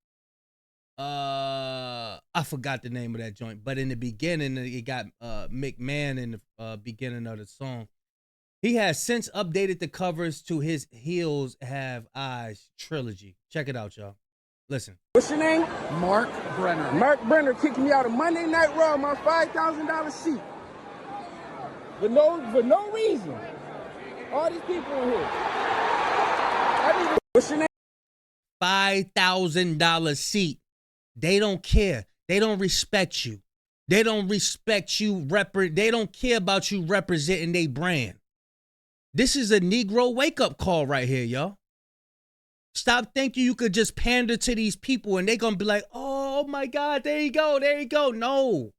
I forgot the name of that joint, but in the beginning, it got McMahon in the beginning of the song. He has since updated the covers to his Heels Have Eyes trilogy. Check it out, y'all. Listen. What's your name? Mark Brenner. Mark Brenner kicked me out of Monday Night Raw, my $5,000 seat. For no reason. All these people in here. What's your name? $5,000 seat. They don't care. They don't respect you. They don't respect you. They don't care about you representing their brand. This is a Negro wake-up call right here, y'all. Stop thinking you could just pander to these people and they're going to be like, oh, my God, there you go, there you go. No.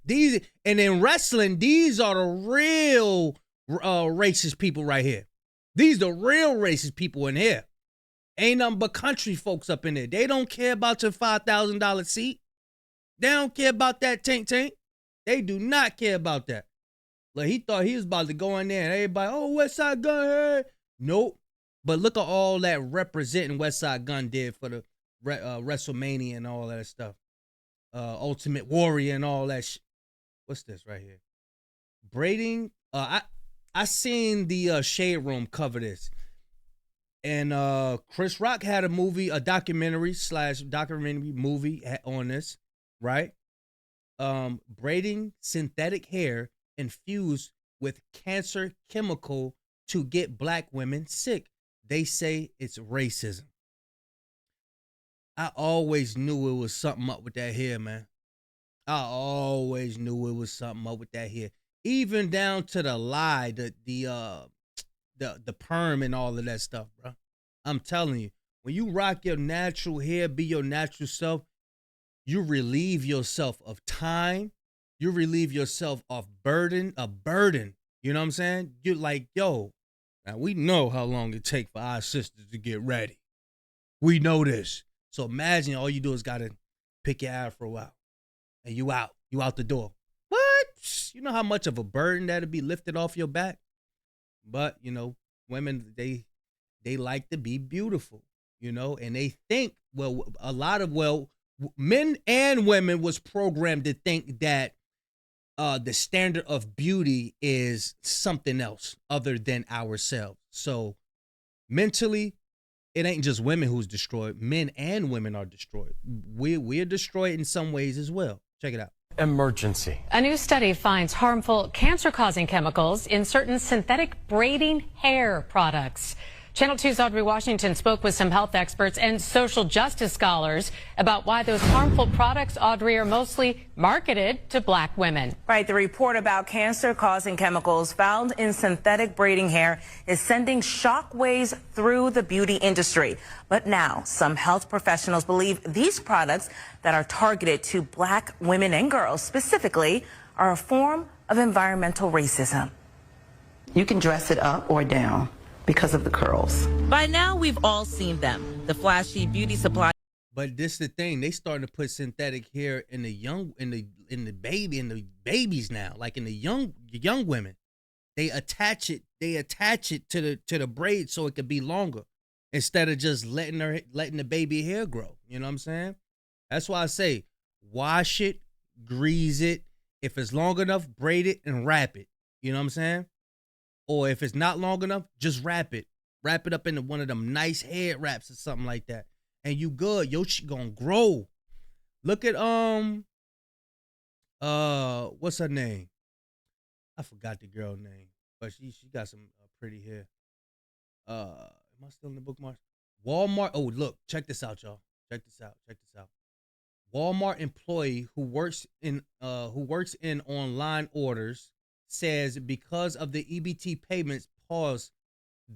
And in wrestling, these are the real racist people right here. These are the real racist people in here. Ain't nothing but country folks up in there. They don't care about your $5,000 seat. They don't care about that tank. They do not care about that. Like, he thought he was about to go in there and everybody, oh, Westside Gunn here. Nope. But look at all that representing Westside Gunn did for the WrestleMania and all that stuff. Ultimate Warrior and all that shit. What's this right here? Braiding. I seen the Shade Room cover this. And Chris Rock had a movie, a documentary movie on this, right? Braiding synthetic hair infused with cancer chemical to get black women sick. They say it's racism. I always knew it was something up with that hair, man. I always knew it was something up with that hair. Even down to the lie, the perm and all of that stuff, bro. I'm telling you, when you rock your natural hair, be your natural self, you relieve yourself of time. You relieve yourself of a burden. You know what I'm saying? You're like, yo, now we know how long it takes for our sisters to get ready. We know this. So imagine all you do is got to pick your afro out. And you out the door. What? You know how much of a burden that'll be lifted off your back? But, you know, women, they like to be beautiful, you know, and they think, men and women was programmed to think that the standard of beauty is something else other than ourselves. So mentally, it ain't just women who's destroyed. Men and women are destroyed. We're destroyed in some ways as well. Check it out. Emergency. A new study finds harmful cancer-causing chemicals in certain synthetic braiding hair products. Channel 2's Audrey Washington spoke with some health experts and social justice scholars about why those harmful products, Audrey, are mostly marketed to black women. Right. The report about cancer-causing chemicals found in synthetic braiding hair is sending shockwaves through the beauty industry. But now some health professionals believe these products that are targeted to black women and girls specifically are a form of environmental racism. You can dress it up or down because of the curls. By now, we've all seen them. The flashy beauty supply. But this is the thing. They starting to put synthetic hair in the babies now, like in the young women. They attach it to the braid so it could be longer instead of just letting the baby hair grow. You know what I'm saying? That's why I say wash it, grease it. If it's long enough, braid it and wrap it. You know what I'm saying? Or if it's not long enough, just wrap it. Wrap it up into one of them nice head wraps or something like that. And you good. Your shit gonna grow. Look at, what's her name? I forgot the girl name. But she got some pretty hair. Am I still in the bookmark? Walmart. Oh, look, check this out, y'all. Check this out. Walmart employee who works in online orders says because of the EBT payments pause,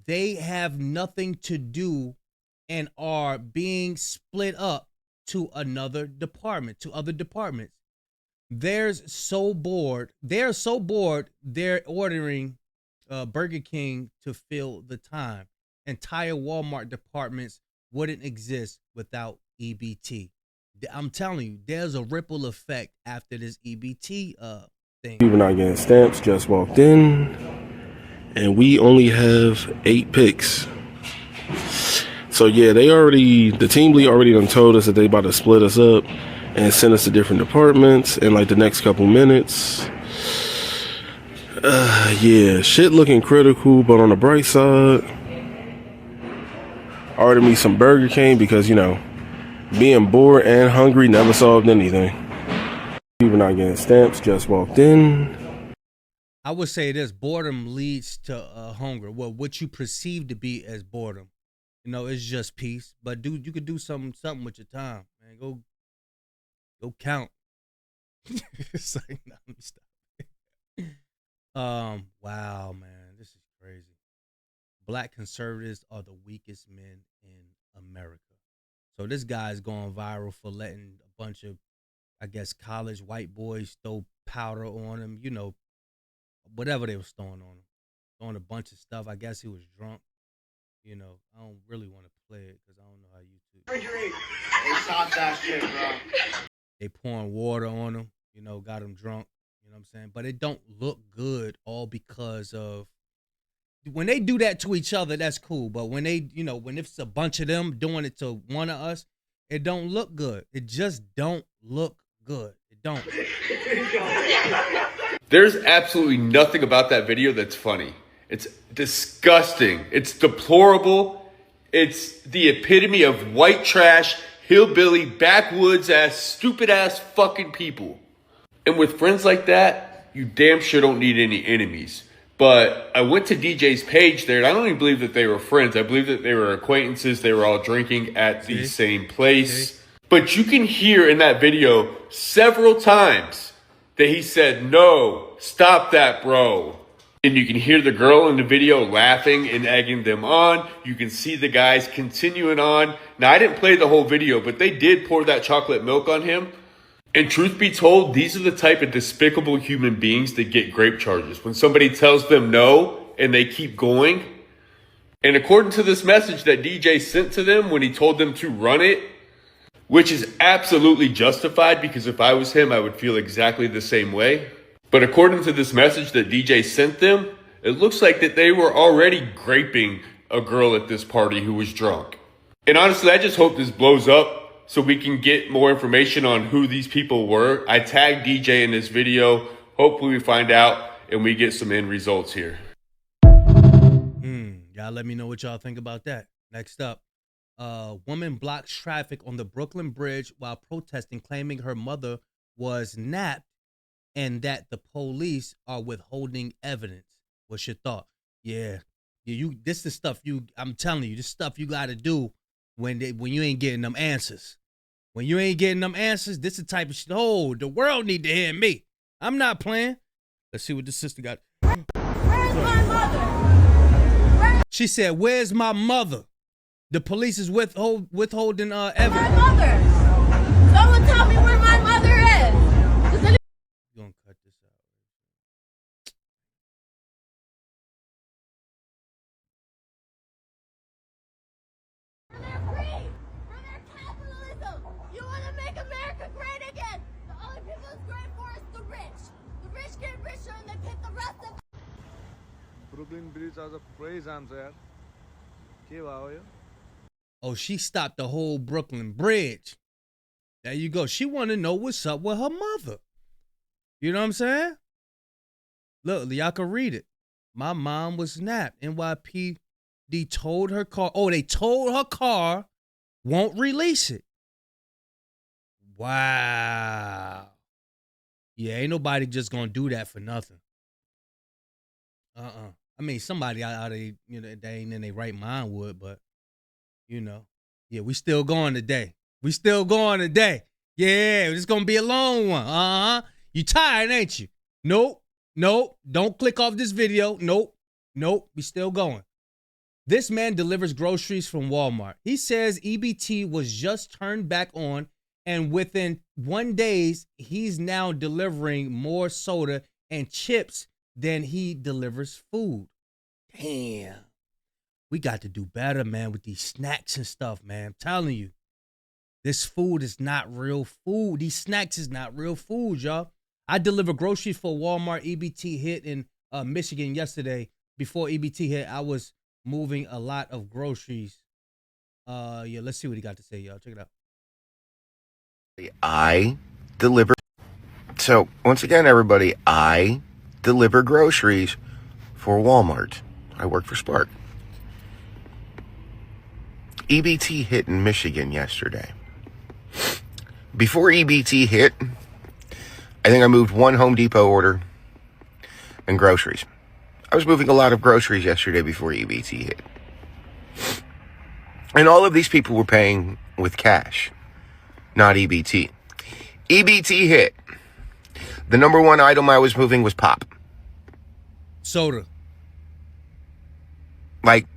they have nothing to do and are being split up to other departments. They're so bored. They're ordering Burger King to fill the time. Entire Walmart departments wouldn't exist without EBT. I'm telling you, there's a ripple effect after this EBT thing. People not getting stamps, just walked in, and we only have 8 picks. So yeah, the team lead already done told us that they about to split us up and send us to different departments in like the next couple minutes. Yeah, shit looking critical, but on the bright side, I ordered me some Burger King because, you know, being bored and hungry never solved anything. People not getting stamps, just walked in. I would say this: boredom leads to hunger. Well, what you perceive to be as boredom, you know, it's just peace. But dude, you could do something with your time, man. Go count. It's like, no, let me stop. Wow, man, this is crazy. Black conservatives are the weakest men in America. So this guy's going viral for letting a bunch of, I guess, college white boys throw powder on him, you know, whatever they was throwing on him. Throwing a bunch of stuff. I guess he was drunk. You know, I don't really want to play it because I don't know how YouTube. They stop that shit, bro. They pouring water on him, you know, got him drunk. You know what I'm saying? But it don't look good all because of, when they do that to each other, that's cool. But when they, you know, when it's a bunch of them doing it to one of us, it don't look good. It just don't look good. It don't. There's absolutely nothing about that video that's funny. It's disgusting. It's deplorable. It's the epitome of white trash, hillbilly, backwoods ass, stupid ass fucking people. And with friends like that, you damn sure don't need any enemies. But I went to DJ's page there, and I don't even believe that they were friends. I believe that they were acquaintances. They were all drinking at the same place. But you can hear in that video several times that he said, "No, stop that, bro." And you can hear the girl in the video laughing and egging them on. You can see the guys continuing on. Now, I didn't play the whole video, but they did pour that chocolate milk on him. And truth be told, these are the type of despicable human beings that get grape charges. When somebody tells them no and they keep going. And according to this message that DJ sent to them when he told them to run it, which is absolutely justified because if I was him, I would feel exactly the same way. But according to this message that DJ sent them, it looks like that they were already graping a girl at this party who was drunk. And honestly, I just hope this blows up so we can get more information on who these people were. I tagged DJ in this video. Hopefully we find out and we get some end results here. Y'all let me know what y'all think about that. Next up, woman blocks traffic on the Brooklyn Bridge while protesting, claiming her mother was napped and that the police are withholding evidence. What's your thought? Yeah, this is stuff I'm telling you, this stuff you got to do when you ain't getting them answers. When you ain't getting them answers, this is the type of shit. Oh, the world need to hear me. I'm not playing. Let's see what the sister got. Where's my mother? She said, "Where's my mother?" The police is withholding evidence. My mother. Someone tell me where my mother is. You're gonna cut this out. For their greed, for their capitalism. You want to make America great again. The only people it's great for is the rich. The rich get richer and they pick the rest of. Brooklyn Bridge as a praise answer. Oh, she stopped the whole Brooklyn Bridge. There you go. She want to know what's up with her mother. You know what I'm saying? Look, y'all can read it. My mom was napped. NYPD told her car. Oh, they told her car won't release it. Wow. Yeah, ain't nobody just gonna do that for nothing. I mean, somebody out of, they ain't in their right mind would, but You know. Yeah, we still going today. We still going today. Yeah, it's going to be a long one. Uh-huh. You tired, ain't you? Nope. Don't click off this video. Nope. We still going. This man delivers groceries from Walmart. He says EBT was just turned back on, and within 1 day, he's now delivering more soda and chips than he delivers food. Damn. We got to do better, man, with these snacks and stuff, man. I'm telling you. This food is not real food. These snacks is not real food, y'all. I delivered groceries for Walmart. EBT hit in Michigan yesterday. Before EBT hit, I was moving a lot of groceries. Yeah, let's see what he got to say, y'all. Check it out. I deliver. So, once again, everybody, I deliver groceries for Walmart. I work for Spark. EBT hit in Michigan yesterday. Before EBT hit, I think I moved one Home Depot order and groceries. I was moving a lot of groceries yesterday before EBT hit. And all of these people were paying with cash, not EBT. EBT hit. The number one item I was moving was pop. Soda. Like,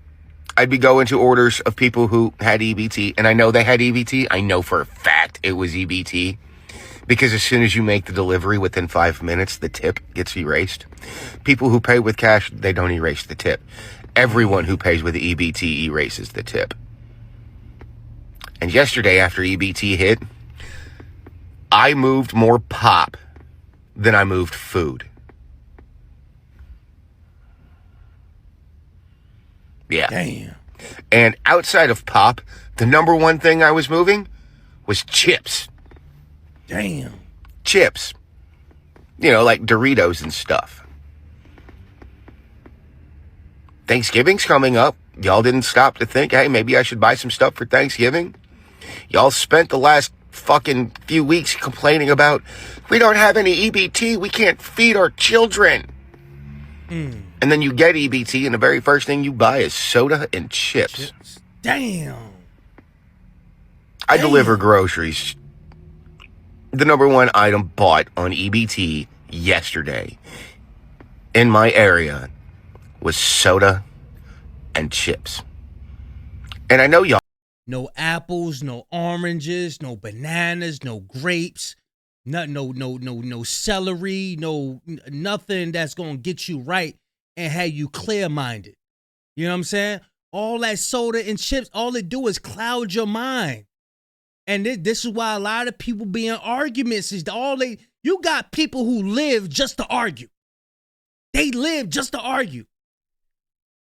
I'd be going to orders of people who had EBT, and I know they had EBT. I know for a fact it was EBT, because as soon as you make the delivery, within 5 minutes, the tip gets erased. People who pay with cash, they don't erase the tip. Everyone who pays with EBT erases the tip. And yesterday, after EBT hit, I moved more pop than I moved food. Yeah. Damn. And outside of pop, the number one thing I was moving was chips. Damn. Chips. You know, like Doritos and stuff. Thanksgiving's coming up. Y'all didn't stop to think, hey, maybe I should buy some stuff for Thanksgiving. Y'all spent the last fucking few weeks complaining about, we don't have any EBT, we can't feed our children. And then you get EBT, and the very first thing you buy is soda and chips. Damn. I deliver groceries. The number one item bought on EBT yesterday in my area was soda and chips. And I know y'all. No apples, no oranges, no bananas, no grapes, no celery, nothing that's gonna get you right and have you clear-minded. You know what I'm saying? All that soda and chips, all it do is cloud your mind. And this is why a lot of people be in arguments. You got people who live just to argue. They live just to argue.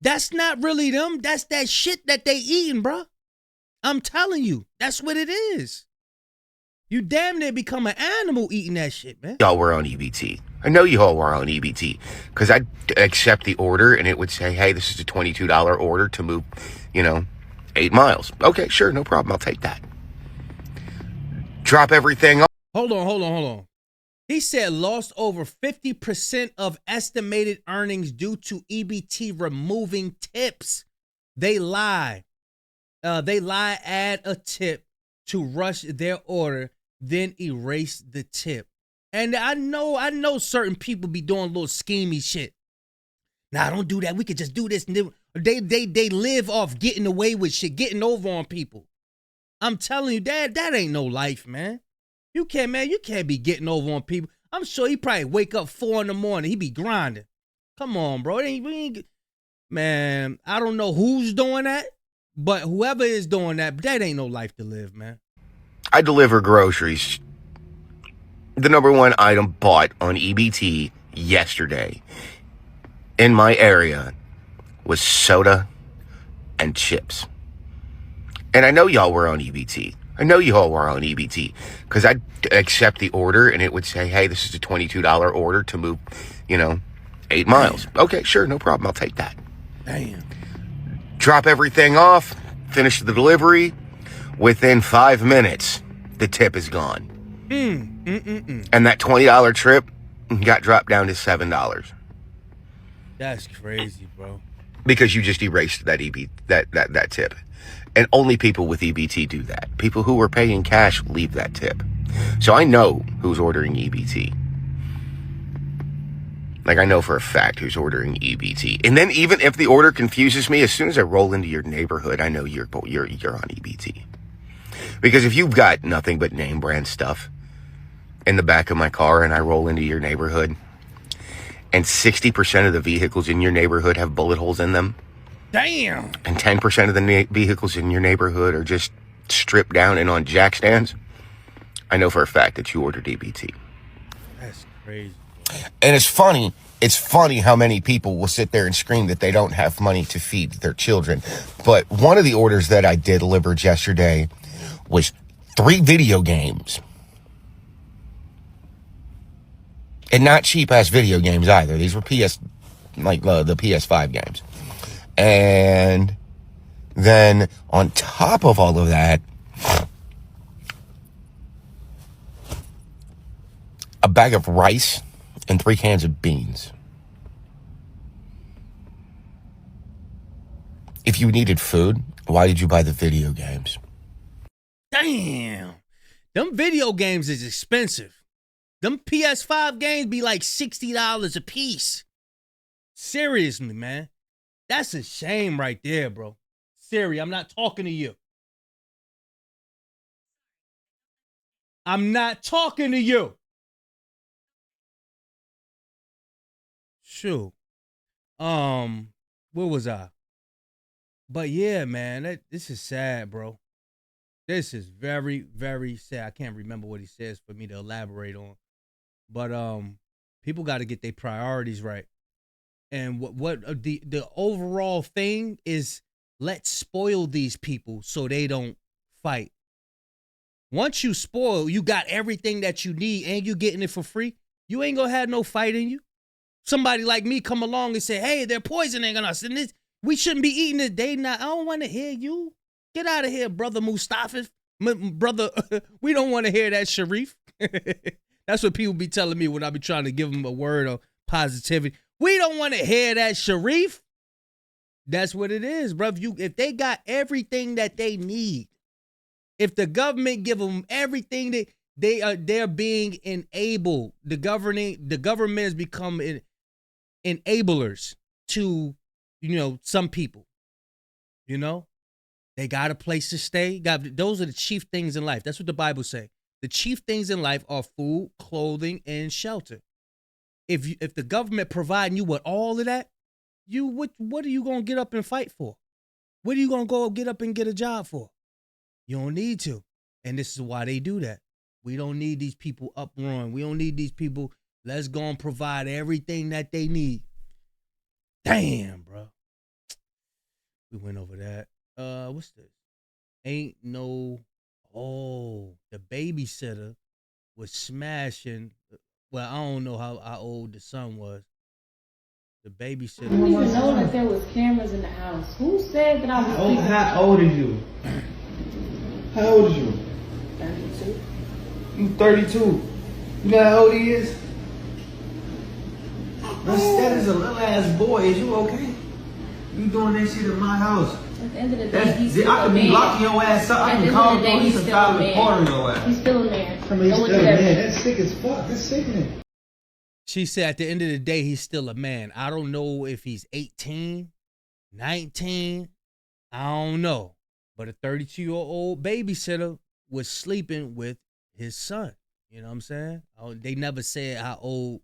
That's not really them. That's that shit that they eating, bro. I'm telling you, that's what it is. You damn near become an animal eating that shit, man. Y'all were on EBT. I know you all were on EBT, because I'd accept the order and it would say, hey, this is a $22 order to move, 8 miles. Okay, sure, no problem. I'll take that. Drop everything off. Hold on. He said lost over 50% of estimated earnings due to EBT removing tips. They lie. Add a tip to rush their order, then erase the tip. And I know certain people be doing little schemey shit. Nah, don't do that. We could just do this. And they live off getting away with shit, getting over on people. I'm telling you, that ain't no life, man. You can't be getting over on people. I'm sure he probably wake up 4 a.m. He be grinding. Come on, bro. Man, I don't know who's doing that, but whoever is doing that ain't no life to live, man. I deliver groceries. The number one item bought on EBT yesterday in my area was soda and chips. And I know y'all were on EBT. I know you all were on EBT, because I'd accept the order and it would say, hey, this is a $22 order to move, 8 miles. Okay, sure, no problem. I'll take that. Damn. Drop everything off, finish the delivery. Within 5 minutes, the tip is gone. And that $20 trip got dropped down to $7. That's crazy, bro. because you just erased that tip. And only people with EBT do that. People who are paying cash leave that tip. So I know who's ordering EBT. Like, I know for a fact who's ordering EBT. And then even if the order confuses me, as soon as I roll into your neighborhood, I know you're on EBT. Because if you've got nothing but name brand stuff in the back of my car and I roll into your neighborhood and 60% of the vehicles in your neighborhood have bullet holes in them, damn, and 10% of the vehicles in your neighborhood are just stripped down and on jack stands, I know for a fact that you ordered EBT. That's crazy. And it's funny how many people will sit there and scream that they don't have money to feed their children. But one of the orders that I did delivered yesterday was 3 video games. And not cheap ass video games either. These were the PS5 games. And then on top of all of that, a bag of rice and 3 cans of beans. If you needed food, why did you buy the video games? Damn. Them video games is expensive. Them PS5 games be like $60 a piece. Seriously, man. That's a shame right there, bro. Siri, I'm not talking to you. I'm not talking to you. Shoot. Where was I? But yeah, man, this is sad, bro. This is very, very sad. I can't remember what he says for me to elaborate on. But people got to get their priorities right. And what the overall thing is, let's spoil these people so they don't fight. Once you spoil, you got everything that you need and you getting it for free. You ain't gonna have no fight in you. Somebody like me come along and say, hey, they're poisoning us and this, we shouldn't be eating it. I don't want to hear you. Get out of here, brother Mustafa. Brother, we don't want to hear that, Sharif. That's what people be telling me when I be trying to give them a word of positivity. We don't want to hear that, Sharif. That's what it is, bro. If they got everything that they need, if the government give them everything that they're being enabled. The government has become enablers to, some people. They got a place to stay. Those are the chief things in life. That's what the Bible say. The chief things in life are food, clothing, and shelter. If the government providing you with all of that, what are you gonna get up and fight for? What are you gonna go get up and get a job for? You don't need to. And this is why they do that. We don't need these people uproaring. We don't need these people. Let's go and provide everything that they need. Damn, bro. We went over that. What's this? The babysitter was smashing. Well, I don't know how old the son was. The babysitter. I didn't even know that there was cameras in the house. Who said that I was sleeping? How old are you? How old are you? 32. You 32. You know how old he is? That is a little ass boy. Is you okay? You doing that shit in my house? At the end of the day, he's still I a could be man. locking your ass up. I can call the police and file a report on your ass. He's still a man. He's still a man. That's sick as fuck. That's sickening. She said at the end of the day, he's still a man. I don't know if he's 18, 19. I don't know. But a 32-year-old babysitter was sleeping with his son. You know what I'm saying? They never said how old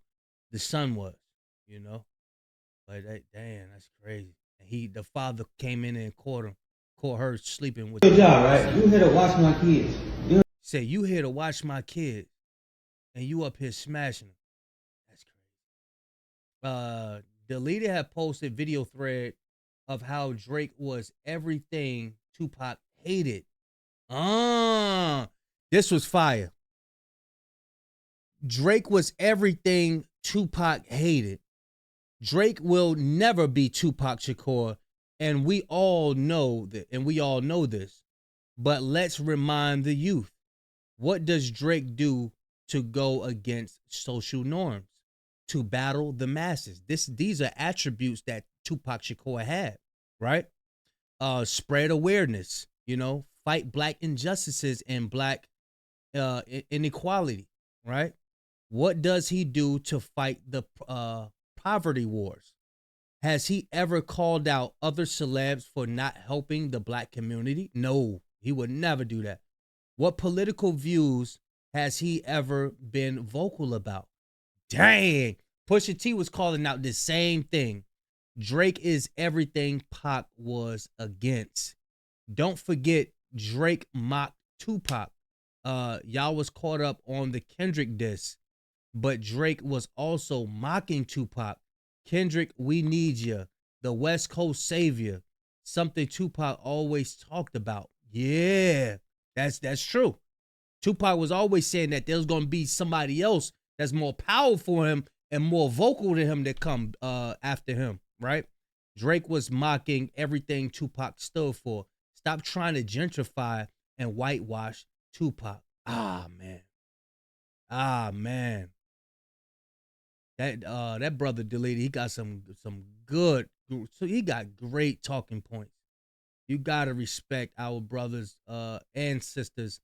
the son was, But damn, that's crazy. And the father came in and caught her sleeping with Good job, right? You here to watch my kids. Say, you here to watch my kids, and you up here smashing them. That's crazy. The leader had posted video thread of how Drake was everything Tupac hated. This was fire. Drake was everything Tupac hated. Drake will never be Tupac Shakur, and we all know that, and we all know this. But let's remind the youth, what does Drake do to go against social norms, to battle the masses? These are attributes that Tupac Shakur had, right? Spread awareness, fight black injustices and black inequality, right? What does he do to fight the poverty wars? Has he ever called out other celebs for not helping the black community? No, he would never do that. What political views has he ever been vocal about? Dang, Pusha T was calling out the same thing. Drake is everything Pac was against. Don't forget, Drake mocked Tupac. Y'all was caught up on the Kendrick diss, but Drake was also mocking Tupac. Kendrick, we need you. The West Coast savior. Something Tupac always talked about. Yeah, that's true. Tupac was always saying that there's going to be somebody else that's more powerful than him and more vocal than him that come after him, right? Drake was mocking everything Tupac stood for. Stop trying to gentrify and whitewash Tupac. Ah, man. That brother deleted. He got some good. So he got great talking points. You gotta respect our brothers and sisters'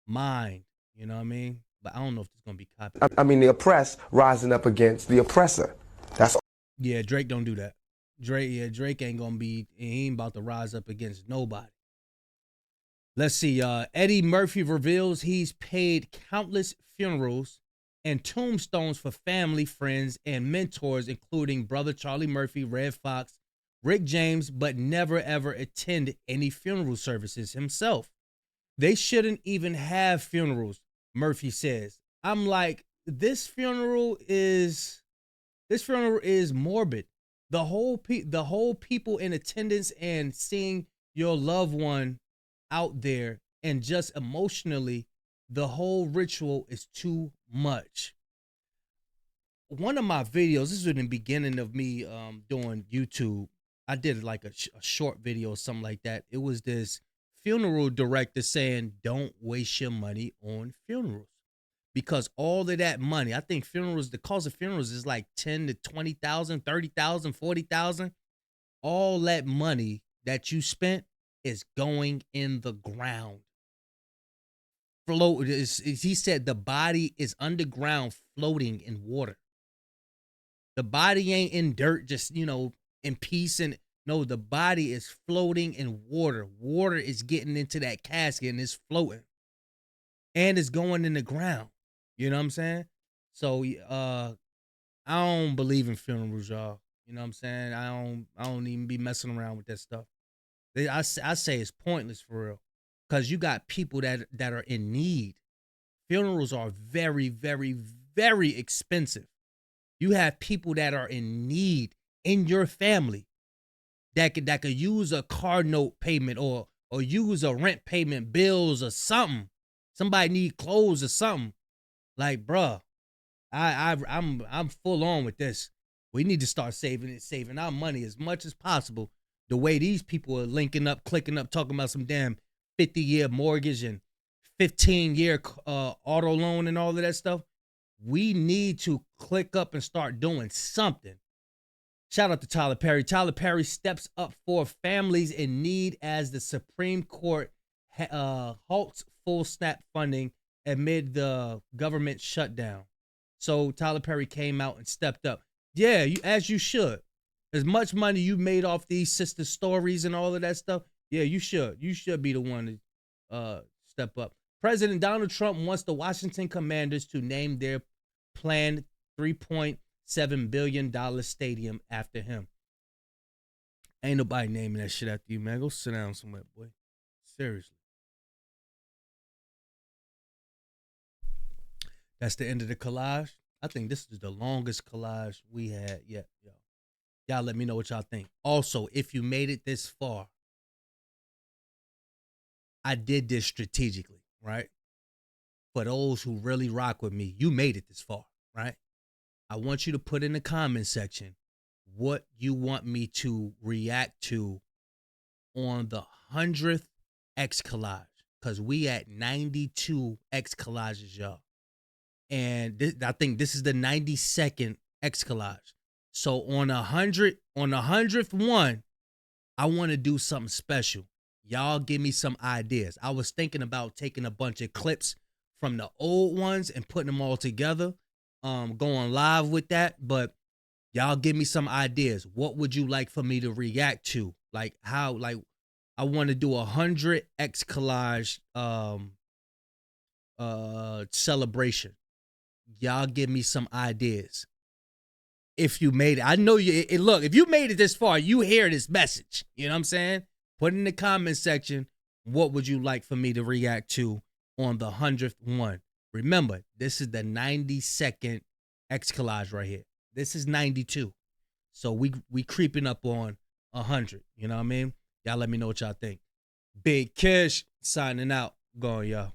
mind. You know what I mean? But I don't know if it's gonna be copyrighted. I mean, the oppressed rising up against the oppressor. That's all. Yeah, Drake don't do that. Drake ain't gonna be. He ain't about to rise up against nobody. Let's see. Eddie Murphy reveals he's paid countless funerals and tombstones for family, friends, and mentors, including brother Charlie Murphy, Red Fox, Rick James, but never ever attend any funeral services himself. They shouldn't even have funerals, Murphy says. I'm like, this funeral is morbid. The whole people in attendance and seeing your loved one out there and just emotionally, the whole ritual is too much. One of my videos, this was in the beginning of me doing YouTube. I did like a short video or something like that. It was this funeral director saying, don't waste your money on funerals. Because all of that money, I think the cost of funerals is like 10 to 20,000, 30,000, 40,000. All that money that you spent is going in the ground. He said the body is underground floating in water. The body ain't in dirt, just, in peace. And no, the body is floating in water. Water is getting into that casket and it's floating. And it's going in the ground. You know what I'm saying? So I don't believe in funerals, y'all. You know what I'm saying? I don't even be messing around with that stuff. I say it's pointless for real. Because you got people that are in need. Funerals are very, very, very expensive. You have people that are in need in your family that could use a car note payment or use a rent payment, bills or something. Somebody need clothes or something. Like, bruh, I'm full on with this. We need to start saving our money as much as possible. The way these people are linking up, clicking up, talking about some damn 50-year mortgage and 15-year auto loan and all of that stuff. We need to click up and start doing something. Shout out to Tyler Perry. Tyler Perry steps up for families in need as the Supreme Court halts full SNAP funding amid the government shutdown. So Tyler Perry came out and stepped up. Yeah, as you should. As much money you made off these sister stories and all of that stuff, yeah, you should. You should be the one to step up. President Donald Trump wants the Washington Commanders to name their planned $3.7 billion stadium after him. Ain't nobody naming that shit after you, man. Go sit down somewhere, boy. Seriously. That's the end of the collage. I think this is the longest collage we had yet, yo. Y'all let me know what y'all think. Also, if you made it this far, I did this strategically, right? For those who really rock with me, you made it this far, right? I want you to put in the comment section what you want me to react to on the 100th X collage, because we at 92 X collages, y'all. And I think this is the 92nd X collage. So on the 100th one, I want to do something special. Y'all give me some ideas. I was thinking about taking a bunch of clips from the old ones and putting them all together, going live with that. But y'all give me some ideas. What would you like for me to react to? Like how, like I want to do 100 X collage celebration. Y'all give me some ideas. If you made it, I know you. Look, if you made it this far, you hear this message. You know what I'm saying? Put in the comment section, what would you like for me to react to on the 100th one? Remember, this is the 92nd X collage right here. This is 92. So we creeping up on 100. You know what I mean? Y'all let me know what y'all think. Big Kish signing out. Going, y'all.